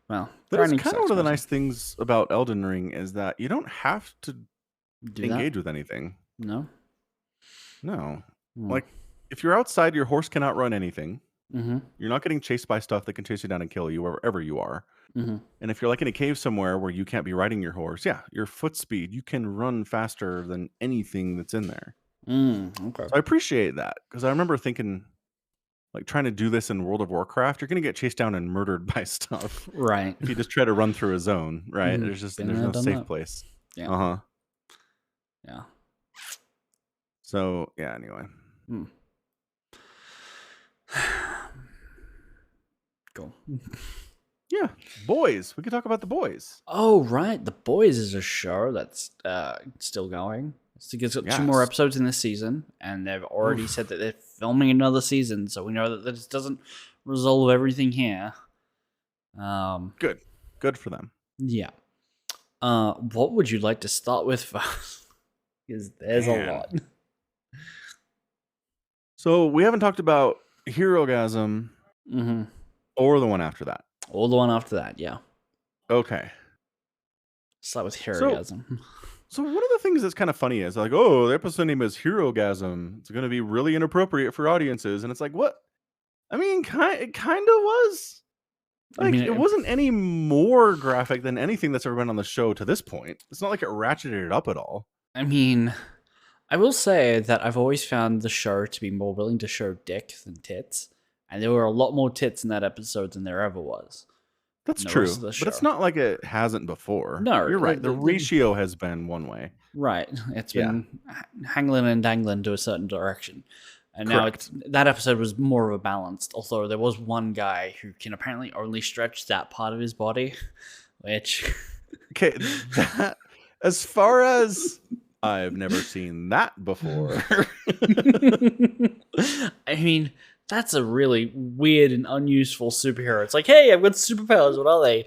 Well,
But it's
grinding
kind of
sucks
one of the
mostly.
nice things about Elden Ring is that you don't have to
Do
engage
that?
with anything.
No.
No.
Hmm.
Like, if you're outside, your horse cannot run anything.
Mm-hmm.
You're not getting chased by stuff that can chase you down and kill you wherever you are.
Mm-hmm.
And if you're like in a cave somewhere where you can't be riding your horse, yeah, your foot speed, you can run faster than anything that's in there.
Okay.
So I appreciate that because I remember thinking, like, trying to do this in World of Warcraft, you're going to get chased down and murdered by stuff
Right.
if you just try to run through a zone, right?
Mhm.
There's
Been
there's
there,
no
done
safe
that.
place.
Yeah.
Uh-huh.
Yeah.
So, yeah, anyway.
Cool.
Yeah, boys. We could talk about the boys.
Oh, right. The Boys is a show that's still going. It's got 2 more
Yes.
episodes in this season, and they've already said that they're filming another season, so we know that this doesn't resolve everything here.
Good for them.
Yeah. What would you like to start with first? Because there's
Man.
a lot.
So we haven't talked about Herogasm
Mm-hmm.
or the one after that.
Or the one after that, yeah.
Okay.
Start with Herogasm.
So one of the things that's kind of funny is like, oh, the episode name is Herogasm. It's going to be really inappropriate for audiences. And it's like, what? I mean, it kind of was. Like, it wasn't any more graphic than anything that's ever been on the show to this point. It's not like it ratcheted it up at all.
I mean, I will say that I've always found the show to be more willing to show dick than tits. And there were a lot more tits in that episode than there ever was.
That's
in the
true.
rest of the
But
show.
it's not like it hasn't before.
No,
you're right. The
the-
ratio has been one way.
Right. It's
Yeah.
been hangling and dangling to a certain direction. And now
Correct.
that episode was more of a balanced, although there was one guy who can apparently only stretch that part of his body, which
Okay, that, as far as I've never seen that before.
I mean, that's a really weird and unuseful superhero. It's like, hey, I've got superpowers. What are they?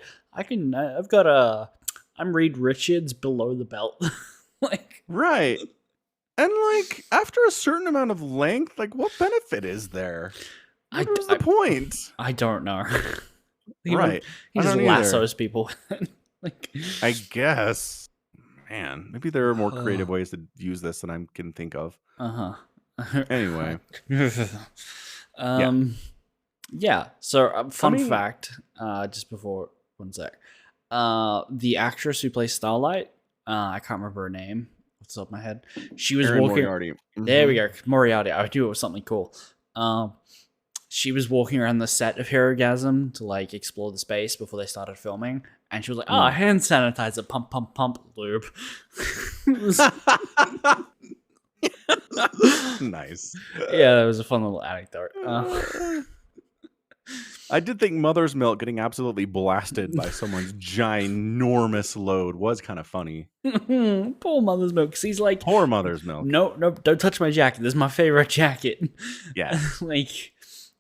I'm Reed Richards below the belt. Like,
Right. And like after a certain amount of length, like what benefit is there? What was the point?
I don't know.
Right.
He
I
just
don't either.
lassos people. Like,
I guess. Man, maybe there are more creative ways to use this than I can think of. Anyway.
Yeah. So, fun
mean-
fact, just before, one sec. The actress who plays Starlight, I can't remember her name off the top of my head. She was
Erin
walking.
Moriarty.
There we go. Moriarty. I knew it was something cool. She was walking around the set of Herogasm to like explore the space before they started filming, And she was like, "Oh, hand sanitizer, pump, pump, pump, lube."
Nice.
Yeah, that was a fun little anecdote.
I did think Mother's Milk getting absolutely blasted by someone's ginormous load was kind of funny.
Poor Mother's Milk, because he's like,
Poor Mother's Milk.
No, don't touch my jacket. This is my favorite jacket.
Yeah.
Like,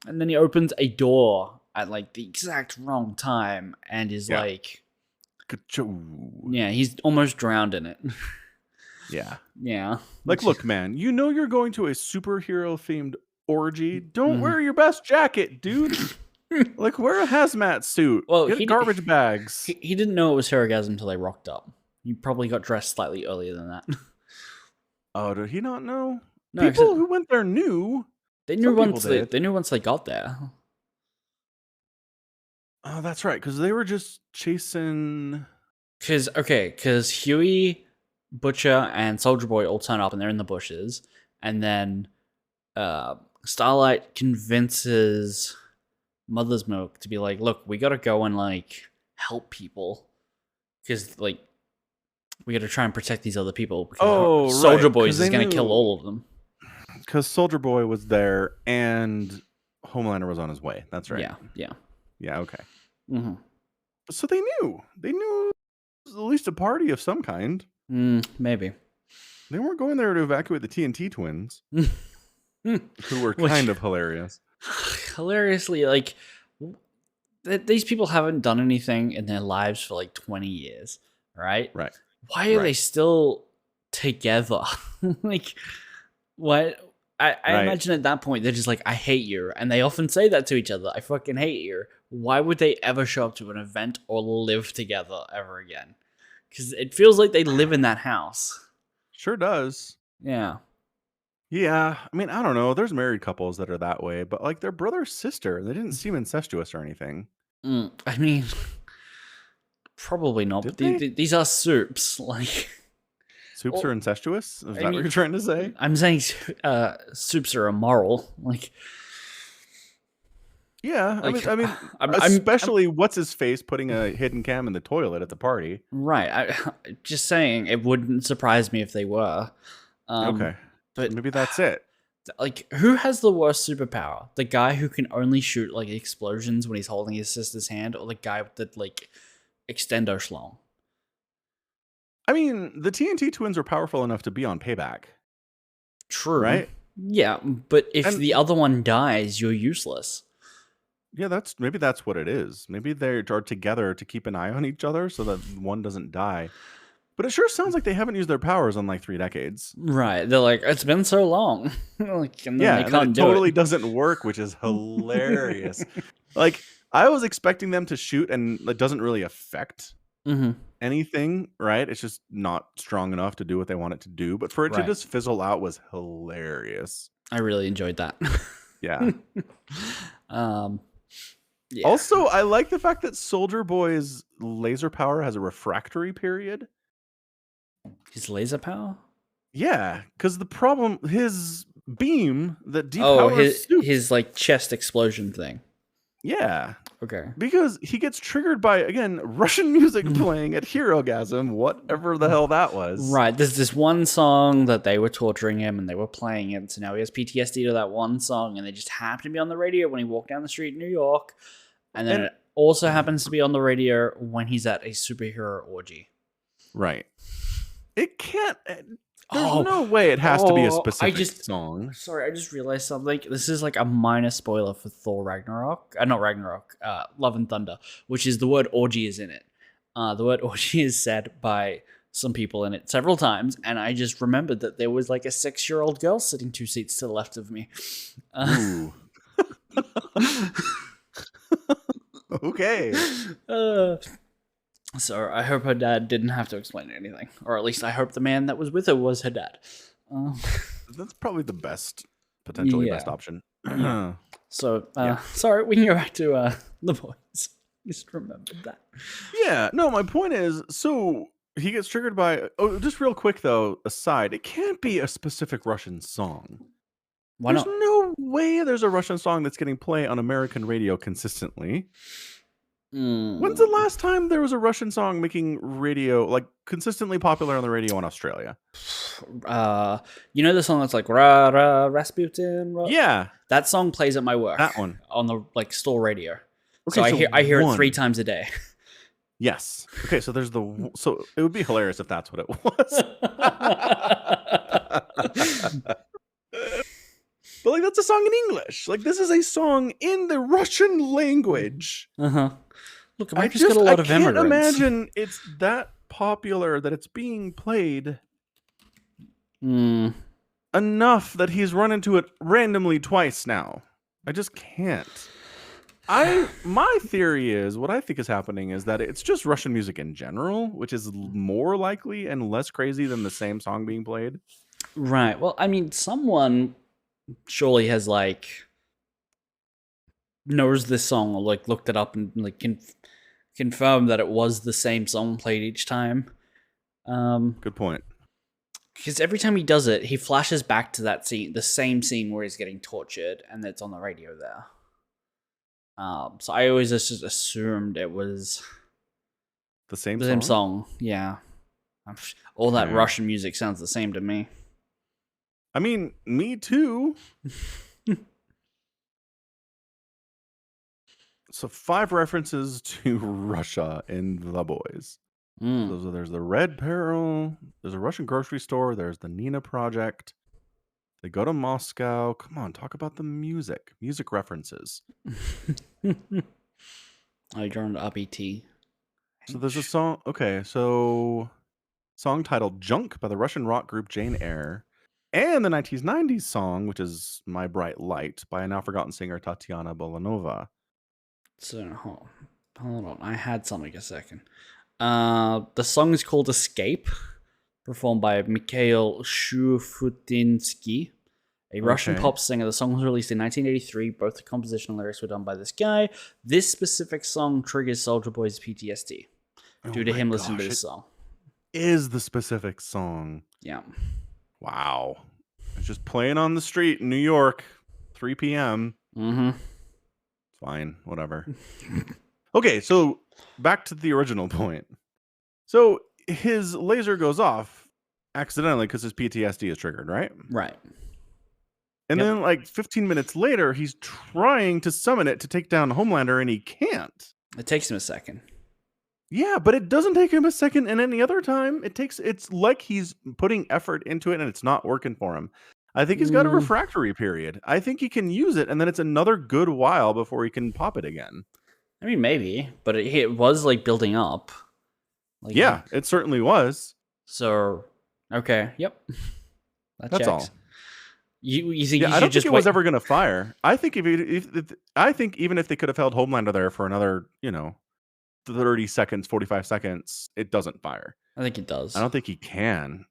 and then he opens a door at like the exact wrong time and is like, yeah, he's almost drowned in it.
Yeah.
Yeah.
Like, look, man, you know you're going to a superhero themed orgy. Don't wear your best jacket, dude. Like, wear a hazmat suit.
Well,
get garbage bags.
He didn't know it was Harrigasm until they rocked up. He probably got dressed slightly earlier than that.
Oh, did he not know?
No,
people who went there knew.
They knew once they got there.
Oh, that's right, because they were just chasing.
Because Huey, Butcher, and Soldier Boy all turn up and they're in the bushes, and then Starlight convinces Mother's Milk to be like, "Look, we gotta go and like help people, because like we gotta try and protect these other people. Because Soldier Boy is gonna kill all of them."
Because Soldier Boy was there and Homelander was on his way. That's right. Yeah. Okay.
Mm-hmm.
So they knew. They knew it was at least a party of some kind.
Maybe
they weren't going there to evacuate the TNT twins, who were kind of hilarious.
Hilariously, like these people haven't done anything in their lives for like 20 years, right?
Right.
Why are they still together? Like, what? I imagine at that point they're just like, "I hate you," and they often say that to each other. "I fucking hate you." Why would they ever show up to an event or live together ever again? Because it feels like they live in that house.
Sure does.
Yeah.
Yeah. I mean, I don't know. There's married couples that are that way, but like they're brother sister. They didn't seem incestuous or anything.
I mean, probably not. But these are soups. Like,
soups are incestuous? Is that what you're trying to say?
I'm saying soups are immoral. Like,
yeah, like, I mean, especially what's his face putting a hidden cam in the toilet at the party.
Right. Just saying, it wouldn't surprise me if they were.
Okay, but maybe that's it.
Like, who has the worst superpower? The guy who can only shoot like explosions when he's holding his sister's hand, or the guy with the like extendo schlong?
I mean, the TNT twins are powerful enough to be on payback.
True.
Right?
Yeah, but if the other one dies, you're useless.
Yeah, maybe that's what it is. Maybe they are together to keep an eye on each other so that one doesn't die. But it sure sounds like they haven't used their powers in like 3 decades.
Right. They're like, "It's been so long." Like, and then they can't do
totally
it.
Doesn't work, which is hilarious. Like, I was expecting them to shoot and it doesn't really affect anything, right? It's just not strong enough to do what they want it to do. But for it to just fizzle out was hilarious.
I really enjoyed that.
Yeah.
Yeah.
Also, I like the fact that Soldier Boy's laser power has a refractory period.
His laser power?
Yeah, because the problem, his beam that depowers
his like chest explosion thing.
Yeah.
Okay.
Because he gets triggered by, again, Russian music playing at Herogasm, whatever the hell that was.
Right. There's this one song that they were torturing him and they were playing it. So now he has PTSD to that one song, and they just happened to be on the radio when he walked down the street in New York. And then it also happens to be on the radio when he's at a superhero orgy.
Right. It can't... There's no way it has to be a specific song.
Sorry, I just realized something. This is like a minor spoiler for Thor Ragnarok. Not Ragnarok. Love and Thunder, which is the word orgy is in it. The word orgy is said by some people in it several times, and I just remembered that there was like a 6-year-old girl sitting 2 seats to the left of me.
Ooh. Okay.
So I hope her dad didn't have to explain anything, or at least I hope the man that was with her was her dad.
That's probably the potentially best option.
So sorry, we can go back to the boys. Just remembered that.
Yeah, no, my point is, so he gets triggered by. Oh, just real quick though, aside, it can't be a specific Russian song.
Why not?
There's no way there's a Russian song that's getting play on American radio consistently. When's the last time there was a Russian song making radio, like, consistently popular on the radio in Australia?
You know the song that's like "Ra Ra Rasputin"?
Yeah,
That song plays at my work.
that one.
On the like store radio.
Okay,
So I hear it
one.
3 times a day.
Yes. Okay, so there's so it would be hilarious if that's what it was. But like that's a song in English. Like this is a song in the Russian language.
Look, America's got a lot of immigrants.
I can't imagine it's that popular that it's being played enough that he's run into it randomly twice now. I just can't. My theory is what I think is happening is that it's just Russian music in general, which is more likely and less crazy than the same song being played.
Right. Well, I mean, someone surely has like knows this song or like looked it up and like confirmed that it was the same song played each time.
Good point.
Because every time he does it, he flashes back to that scene, the same scene where he's getting tortured, and it's on the radio there. So I always just assumed it was
the same
song. Yeah. All that Russian music sounds the same to me.
I mean, me too. So 5 references to Russia in The Boys. So there's the Red Peril, there's a Russian grocery store, there's the Nina Project. They go to Moscow. Come on, talk about the music. Music references.
I joined RBT.
So there's a song. Okay, so song titled "Junk" by the Russian rock group Jane Eyre, and the 1990s song, which is "My Bright Light" by a now forgotten singer Tatiana Bolanova.
So hold on, I had something a second. The song is called "Escape," performed by Mikhail Shufutinsky, a Russian pop singer. The song was released in 1983. Both the composition and lyrics were done by this guy. This specific song triggers Soulja Boy's PTSD due to him listening to this song.
Is the specific song.
Yeah.
Wow. It's just playing on the street in New York, 3 p.m. Fine, whatever. Okay, so back to the original point. So his laser goes off accidentally because his PTSD is triggered, right?
Right.
And then like 15 minutes later, he's trying to summon it to take down Homelander and he can't.
It takes him a second.
Yeah, but it doesn't take him a second and any other time. It's like he's putting effort into it and it's not working for him. I think he's got a refractory period. I think he can use it and then it's another good while before he can pop it again.
I mean, maybe, but it was like building up. Like,
yeah, it certainly was.
So, okay, yep.
That's
checks.
all.
You think?
I don't think it was ever going to fire. I think I think even if they could have held Homelander there for another, 30 seconds, 45 seconds, it doesn't fire.
I think it does.
I don't think he can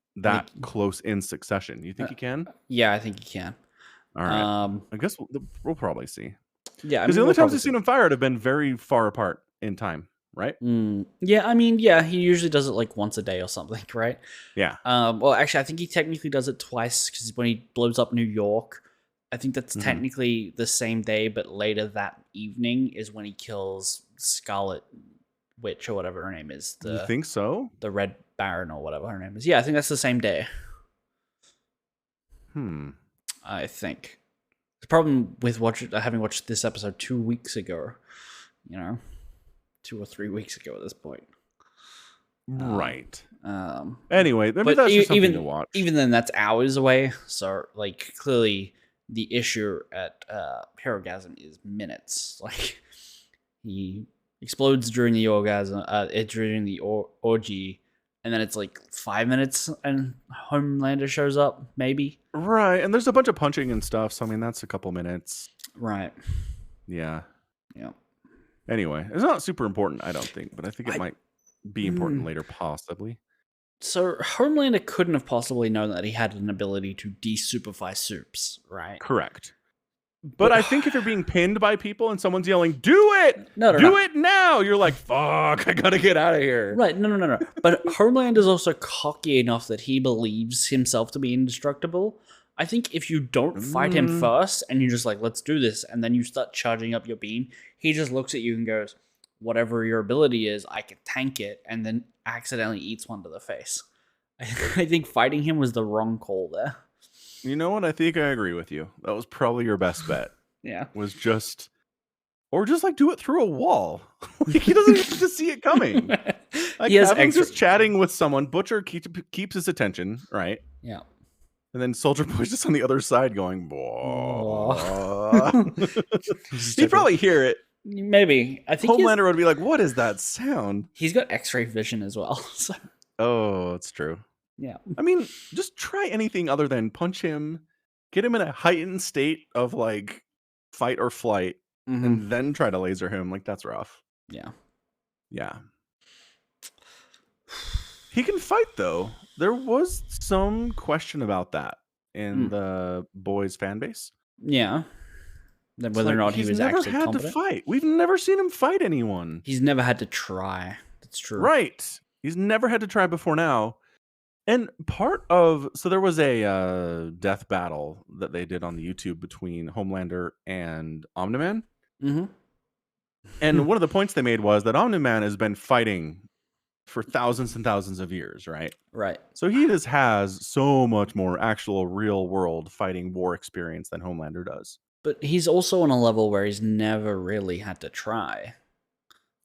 close in succession. You think he can?
Yeah, I think he can.
All right. I guess we'll probably see.
Yeah,
because the only times we've seen him fired have been very far apart in time, right?
Yeah, I mean, yeah, he usually does it like once a day or something, right?
Yeah.
Well, actually, I think he technically does it twice because when he blows up New York, I think that's technically the same day, but later that evening is when he kills Scarlet Witch or whatever her name is.
You think so?
The Red Baron or whatever her name is. Yeah, I think that's the same day. I think. The problem with having watched this episode 2 weeks ago, 2 or 3 weeks ago at this point.
Right. Anyway, maybe that's just something to watch.
Even then, that's hours away. So, like, clearly the issue at Herogasm is minutes. Like, he explodes during the orgasm, during the orgy, and then it's like 5 minutes and Homelander shows up, maybe.
Right, and there's a bunch of punching and stuff, so I mean, that's a couple minutes.
Right.
Yeah.
Yeah.
Anyway, it's not super important, I don't think, but I think it might be important later, possibly.
So Homelander couldn't have possibly known that he had an ability to desuperfy soups, right?
Correct. But I think if you're being pinned by people and someone's yelling, "Do it! Do it now!" You're like, "Fuck, I gotta get out of here."
Right? No. But Homelander's also cocky enough that he believes himself to be indestructible. I think if you don't fight him first and you're just like, "Let's do this," and then you start charging up your beam, he just looks at you and goes, whatever your ability is, I can tank it, and then accidentally eats one to the face. I think fighting him was the wrong call there.
You know what? I think I agree with you. That was probably your best bet.
Yeah.
Was just like do it through a wall. Like he doesn't get to see it coming. Like
He has
have him
extra-
just chatting with someone. Butcher keeps his attention, right?
Yeah.
And then Soldier Boy's just on the other side going,
He's
he'd probably hear it.
Maybe. I think
Homelander would be like, what is that sound?
he's got X-ray vision as well. So.
Oh, it's true.
Yeah.
I mean, just try anything other than punch him, get him in a heightened state of like fight or flight, and then try to laser him. Like that's rough.
Yeah.
Yeah. He can fight though. There was some question about that in the boys' fan base.
Yeah. Whether or not he was actually
had
competent.
to fight. We've never seen him fight anyone.
He's never had to try. That's true.
Right. He's never had to try before now. And so there was a death battle that they did on the YouTube between Homelander and Omni-Man.
Mm-hmm.
And one of the points they made was that Omni-Man has been fighting for thousands and thousands of years, right?
Right.
So he just has so much more actual real world fighting war experience than Homelander does.
But he's also on a level where he's never really had to try.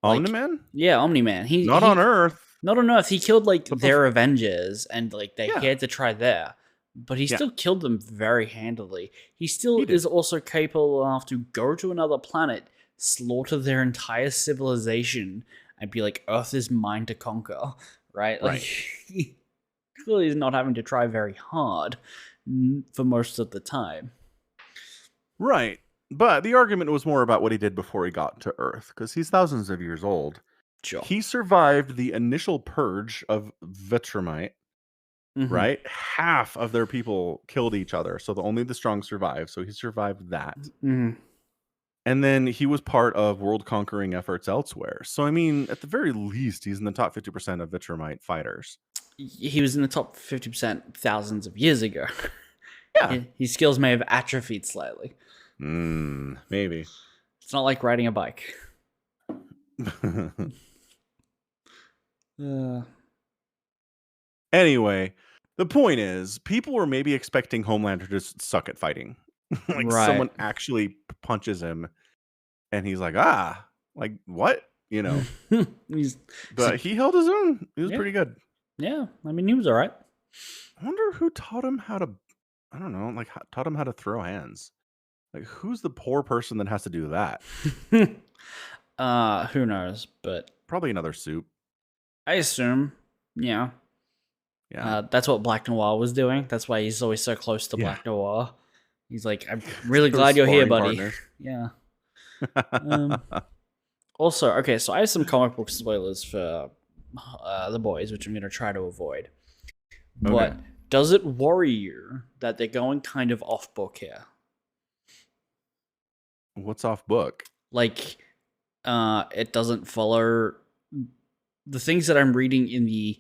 Omni-Man?
Yeah, Omni-Man.
Not on Earth.
Not on Earth. He killed like their Avengers, and like he had to try there. But he still killed them very handily. He still is also capable enough to go to another planet, slaughter their entire civilization, and be like, Earth is mine to conquer. Right? Like, he clearly is not having to try very hard for most of the time.
Right. But the argument was more about what he did before he got to Earth, because he's thousands of years old.
Sure.
He survived the initial purge of Vetromite, right? Half of their people killed each other, so only the strong survived. So he survived that. And then he was part of world-conquering efforts elsewhere. So, I mean, at the very least, he's in the top 50% of Vetromite fighters.
He was in the top 50% thousands of years ago.
Yeah.
His skills may have atrophied slightly.
Maybe.
It's not like riding a bike.
Anyway, the point is, people were maybe expecting Homelander to just suck at fighting. Like someone actually punches him, and he's like, like what? You know. But he held his own. He was pretty good.
Yeah, I mean, he was all right.
I wonder who taught him how to, I don't know, like taught him how to throw hands. Like, who's the poor person that has to do that?
Who knows? But
probably another soup.
I assume. Yeah.
Yeah.
That's what Black Noir was doing. That's why he's always so close to Black Noir. He's like, I'm really glad you're here, buddy. Partner. Yeah. Also, okay, so I have some comic book spoilers for the boys, which I'm going to try to avoid. But does it worry you that they're going kind of off book here?
What's off book?
Like, it doesn't follow the things that I'm reading in the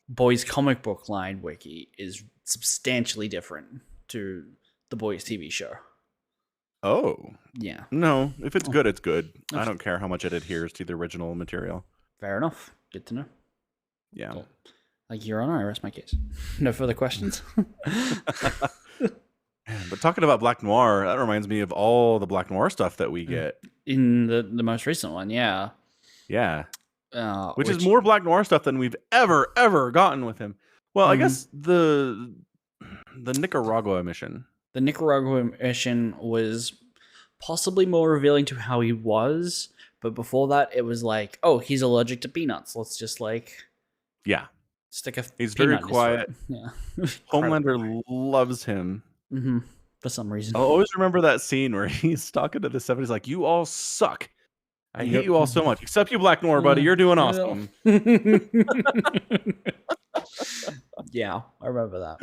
boys comic book line wiki is substantially different to the boys TV show.
Oh.
Yeah.
No, if it's good, it's good. Okay. I don't care how much it adheres to the original material.
Fair enough. Good to know.
Yeah.
Cool. Like, Your Honor, I rest my case. No further questions.
But talking about Black Noir, that reminds me of all the Black Noir stuff that we get.
In the most recent one, yeah.
Yeah. Which is more Black Noir stuff than we've ever gotten with him. Well, I guess the Nicaragua mission.
The Nicaragua mission was possibly more revealing to how he was, but before that, it was like, oh, he's allergic to peanuts. Let's just stick a
he's very quiet.
Yeah.
Homelander loves him.
For some reason.
I'll always remember that scene where he's talking to the 70s like, you all suck. I hate you all so much. Except you, Black Noir, buddy. You're doing awesome.
Yeah, I remember that.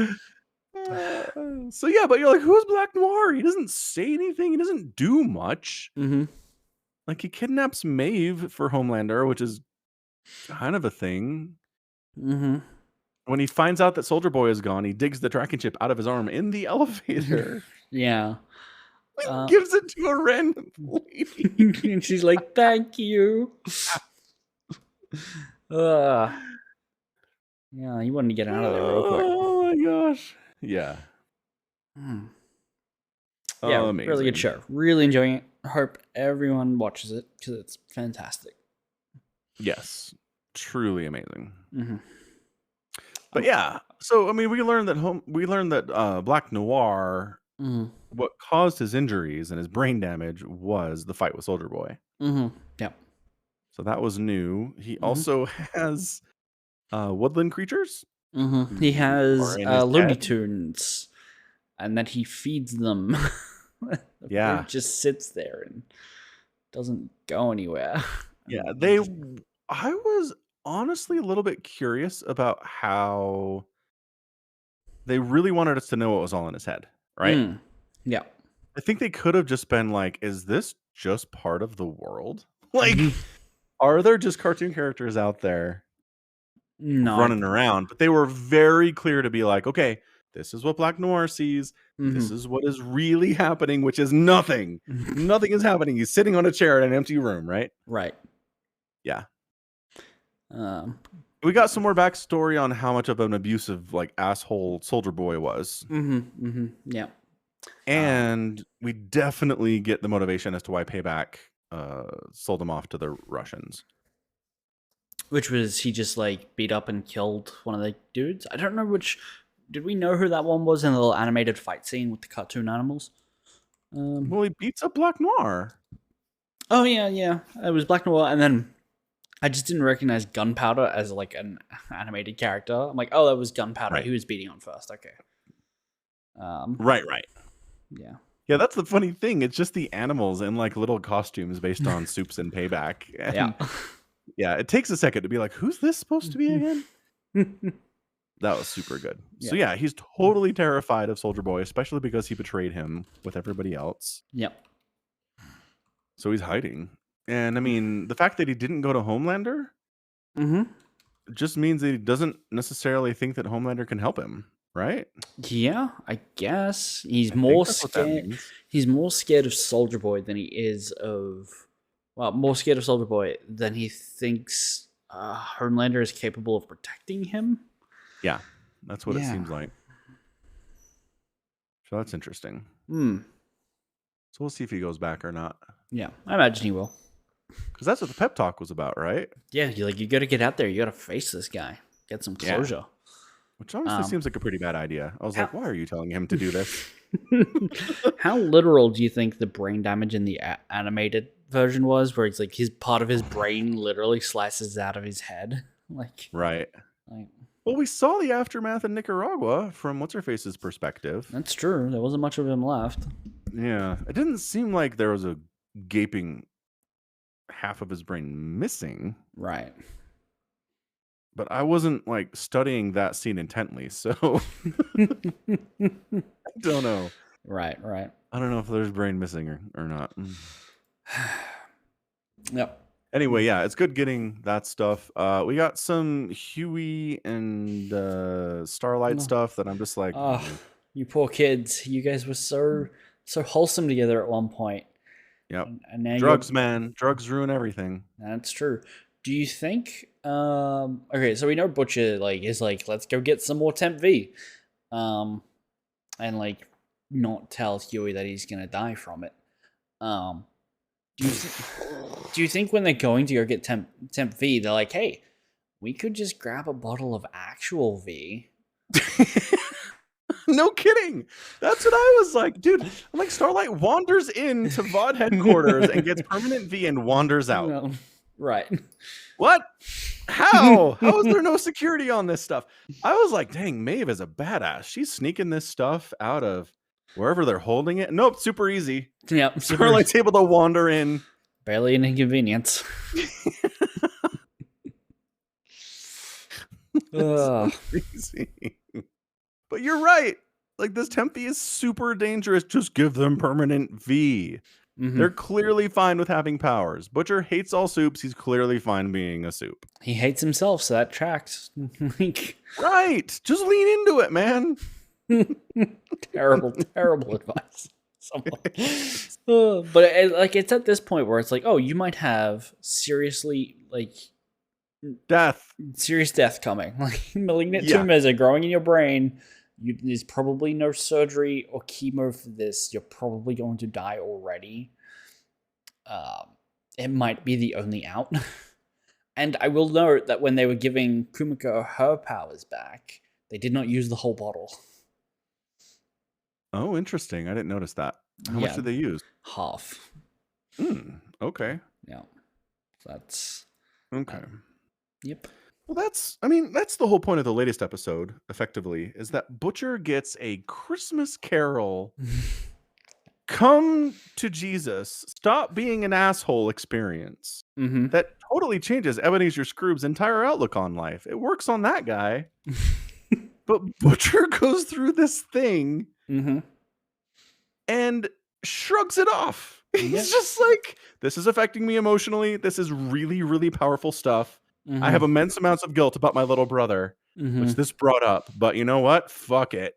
So yeah, but you're like, who's Black Noir? He doesn't say anything. He doesn't do much. Like, he kidnaps Maeve for Homelander, which is kind of a thing. When he finds out that Soldier Boy is gone, he digs the tracking chip out of his arm in the elevator.
Yeah.
Gives it to a random lady.
And she's like, "Thank you." Yeah, you wanted to get out of there real quick.
Oh my gosh. Yeah.
Yeah,
Amazing.
really good show. Really enjoying it. Hope everyone watches it because it's fantastic.
Yes. Truly amazing.
Mm-hmm.
But yeah, so I mean, we learned that Black Noir,
Mm-hmm.
what caused his injuries and his brain damage was the fight with Soldier Boy.
Mm-hmm. Yep.
So that was new. He also has woodland creatures.
Mm-hmm. He
who
has
are in his
Looney
head.
Tunes, and then he feeds them. The
Yeah.
fruit just sits there and doesn't go anywhere.
Yeah, I was honestly a little bit curious about how they really wanted us to know what was all in his head, right?
Yeah.
I think they could have just been like, is this just part of the world? Like, are there just cartoon characters out there
No.
running around? But they were very clear to be like, okay, this is what Black Noir sees. This is what is really happening, which is nothing. Nothing is happening. He's sitting on a chair in an empty room, right?
Right.
Yeah.
Um,
We got some more backstory on how much of an abusive, like, asshole Soldier Boy was.
Yeah.
And we definitely get the motivation as to why Payback sold him off to the Russians.
Which was he just like beat up and killed one of the dudes? I don't know which. Did we know who that one was in the little animated fight scene with the cartoon animals?
Well, he beats up Black Noir.
Oh yeah. It was Black Noir, and then I just didn't recognize Gunpowder as like an animated character. I'm like, oh, that was Gunpowder.
Right.
He was beating on first. Okay.
Right.
Yeah.
Yeah, that's the funny thing. It's just the animals in like little costumes based on Soups and Payback. And
Yeah.
yeah, it takes a second to be like, who's this supposed to be again? That was super good. So yeah, he's totally terrified of Soldier Boy, especially because he betrayed him with everybody else.
Yep.
So he's hiding. And I mean, the fact that he didn't go to Homelander just means that he doesn't necessarily think that Homelander can help him, right?
Yeah, I guess
I think that's what that
scared.
means.
He's more scared of Soldier Boy than he is of. Well, more scared of Soldier Boy than he thinks Homelander is capable of protecting him.
Yeah, that's what it seems like. So that's interesting. So we'll see if he goes back or not.
Yeah, I imagine he will.
Because that's what the pep talk was about, right?
Yeah, you got to get out there. You got to face this guy. Get some closure.
Which honestly seems like a pretty bad idea. I was like, why are you telling him to do this?
How literal do you think the brain damage in the animated version was, where it's like his part of his brain literally slices out of his head? Like,
right. Well, we saw the aftermath in Nicaragua from What's-Her-Face's perspective.
That's true. There wasn't much of him left.
Yeah. It didn't seem like there was a gaping half of his brain missing.
Right.
But I wasn't like studying that scene intently, so I don't know.
Right.
I don't know if there's brain missing or not.
Yep.
Anyway, yeah, it's good getting that stuff. We got some Huey and Starlight stuff that I'm just like,
oh, you poor kids. You guys were so wholesome together at one point.
Yep.
And now
drugs, man. Drugs ruin everything.
That's true. Do you think okay, so we know Butcher is like, let's go get some more Temp V. And like not tell Huey that he's gonna die from it. Do you think when they're going to go get Temp V, they're like, hey, we could just grab a bottle of actual V?
No kidding. That's what I was like, dude. I'm like, Starlight wanders into VOD headquarters and gets permanent V and wanders out.
No. Right.
What? How? How is there no security on this stuff? I was like, dang, Maeve is a badass. She's sneaking this stuff out of wherever they're holding it. Nope, super easy.
Yep.
Starlight's able to wander in.
Barely an inconvenience.
Crazy. But you're right. Like, this Temp V is super dangerous. Just give them permanent V. They're clearly fine with having powers. Butcher hates all soups. He's clearly fine being a soup.
He hates himself, so that tracks.
Right. Just lean into it, man.
Terrible advice. But like it's at this point where it's like, oh, you might have seriously like serious death coming. Like malignant tumors are growing in your brain. There's probably no surgery or chemo for this. You're probably going to die already. It might be the only out. And I will note that when they were giving Kumiko her powers back, they did not use the whole bottle.
Oh, interesting. I didn't notice that. How much did they use?
Half.
Okay.
Yeah. That's...
Okay.
Yep.
Well, that's the whole point of the latest episode, effectively, is that Butcher gets a Christmas Carol come to Jesus, stop being an asshole experience. That totally changes Ebenezer Scrooge's entire outlook on life. It works on that guy. But Butcher goes through this thing and shrugs it off. He's just like, this is affecting me emotionally. This is really, really powerful stuff. I have immense amounts of guilt about my little brother, which this brought up. But you know what? Fuck it.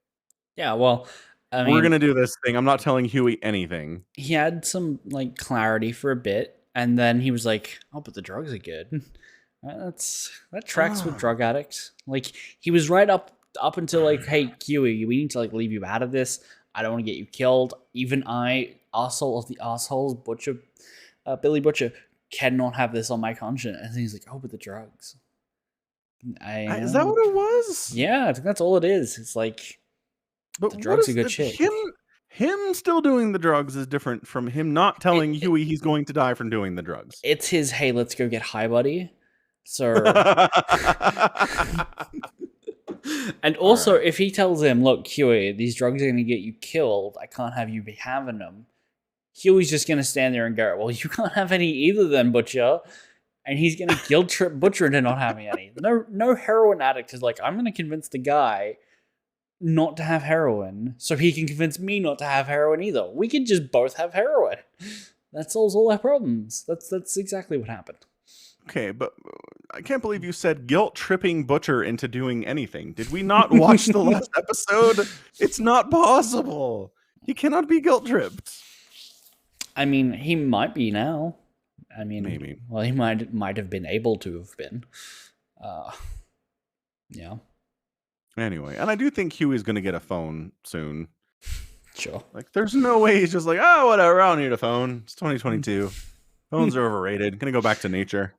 Yeah, well, I mean,
we're going to do this thing. I'm not telling Huey anything.
He had some like clarity for a bit, and then he was like, oh, but the drugs are good. That tracks with drug addicts. Like, he was right up until like, hey, Huey, we need to like leave you out of this. I don't want to get you killed. Even I, arsehole of the arseholes, Butcher, Billy Butcher, cannot have this on my conscience. And he's like, oh, but the drugs.
Is that what it was?
Yeah, I think that's all it is. It's like,
but
the drugs are good shit.
Him still doing the drugs is different from him not telling Huey he's going to die from doing the drugs.
It's his, hey, let's go get high, buddy. So, and also, if he tells him, look, Huey, these drugs are going to get you killed. I can't have you be having them. Huey's just going to stand there and go, well, you can't have any either then, Butcher. And he's going to guilt trip Butcher into not having any. No heroin addict is like, I'm going to convince the guy not to have heroin so he can convince me not to have heroin either. We can just both have heroin. That solves all our problems. That's exactly what happened.
Okay, but I can't believe you said guilt tripping Butcher into doing anything. Did we not watch the last episode? It's not possible. He cannot be guilt tripped.
I mean, he might be now. I mean,
maybe.
Well, he might have been able to have been. Yeah.
Anyway, and I do think Huey's going to get a phone soon.
Sure.
Like, there's no way he's just like, oh, whatever, I don't need a phone. It's 2022. Phones are overrated. Gonna go back to nature.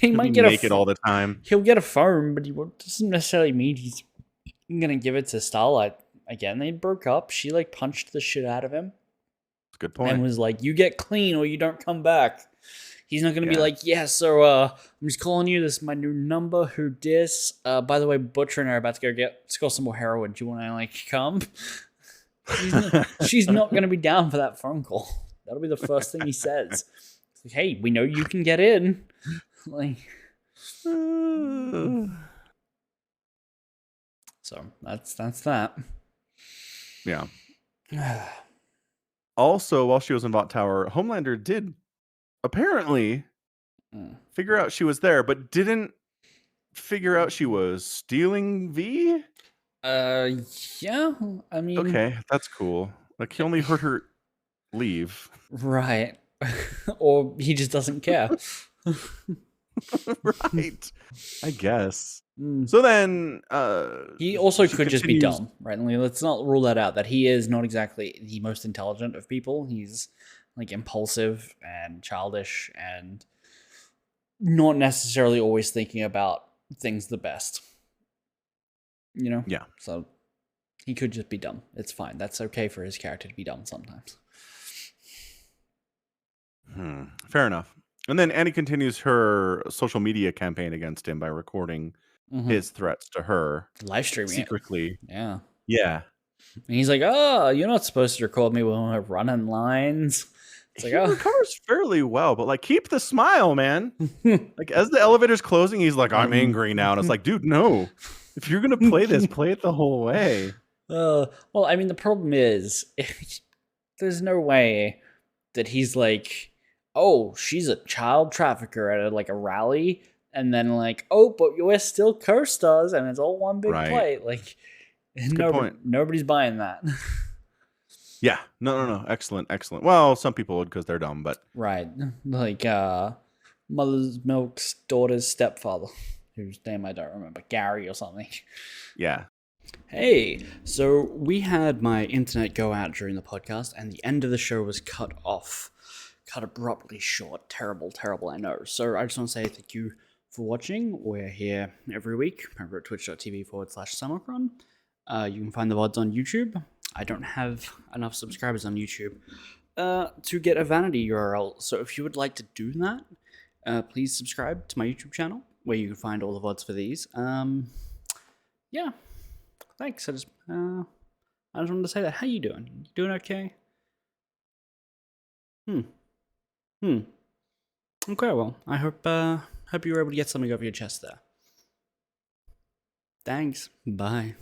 He might get
naked all the time.
He'll get a phone, but doesn't necessarily mean he's gonna give it to Starlight again. They broke up. She like punched the shit out of him.
That's a good point.
And was like, "You get clean, or you don't come back." He's not gonna be like, "Yeah, so I'm just calling you. This is my new number. Who dis? By the way, Butcher and I are about to go score some more heroin. Do you want to like come?" She's not gonna be down for that phone call. That'll be the first thing he says. Like, hey, we know you can get in. Like, so that's that.
Yeah. Also, while she was in Bot Tower, Homelander did apparently figure out she was there, but didn't figure out she was stealing V.
Yeah. I mean,
okay, that's cool. Like, he only heard her leave,
right? Or he just doesn't care.
Right. I guess. So then
he also could just be dumb, right? Let's not rule that he is not exactly the most intelligent of people. He's like impulsive and childish and not necessarily always thinking about things the best. You know?
Yeah.
So he could just be dumb. It's fine. That's okay for his character to be dumb sometimes.
Fair enough. And then Annie continues her social media campaign against him by recording his threats to her.
Live streaming
secretly.
Yeah.
Yeah. And
he's like, oh, you're not supposed to record me when we're running lines. It's like,
he recovers fairly well, but like, keep the smile, man. Like, as the elevator's closing, he's like, I'm angry now. And it's like, dude, no. If you're going to play this, play it the whole way.
Well, I mean, the problem is, there's no way that he's like, oh, she's a child trafficker at a rally, and then like, oh, but we're still co-stars, and it's all one big play. Like, nobody's buying that.
Yeah. No. Excellent. Well, some people would because they're dumb, but
Right. Like Mother's Milk's daughter's stepfather, whose name I don't remember, Gary or something.
yeah.
Hey, so we had my internet go out during the podcast, and the end of the show was cut off. Cut abruptly short. Terrible, I know. So I just want to say thank you for watching. We're here every week over at twitch.tv/Summercron. You can find the VODs on YouTube. I don't have enough subscribers on YouTube to get a vanity URL. So if you would like to do that, please subscribe to my YouTube channel, where you can find all the VODs for these. Yeah. Thanks. I just wanted to say that. How you doing? You doing okay? Okay, well, I hope you were able to get something off your chest there. Thanks. Bye.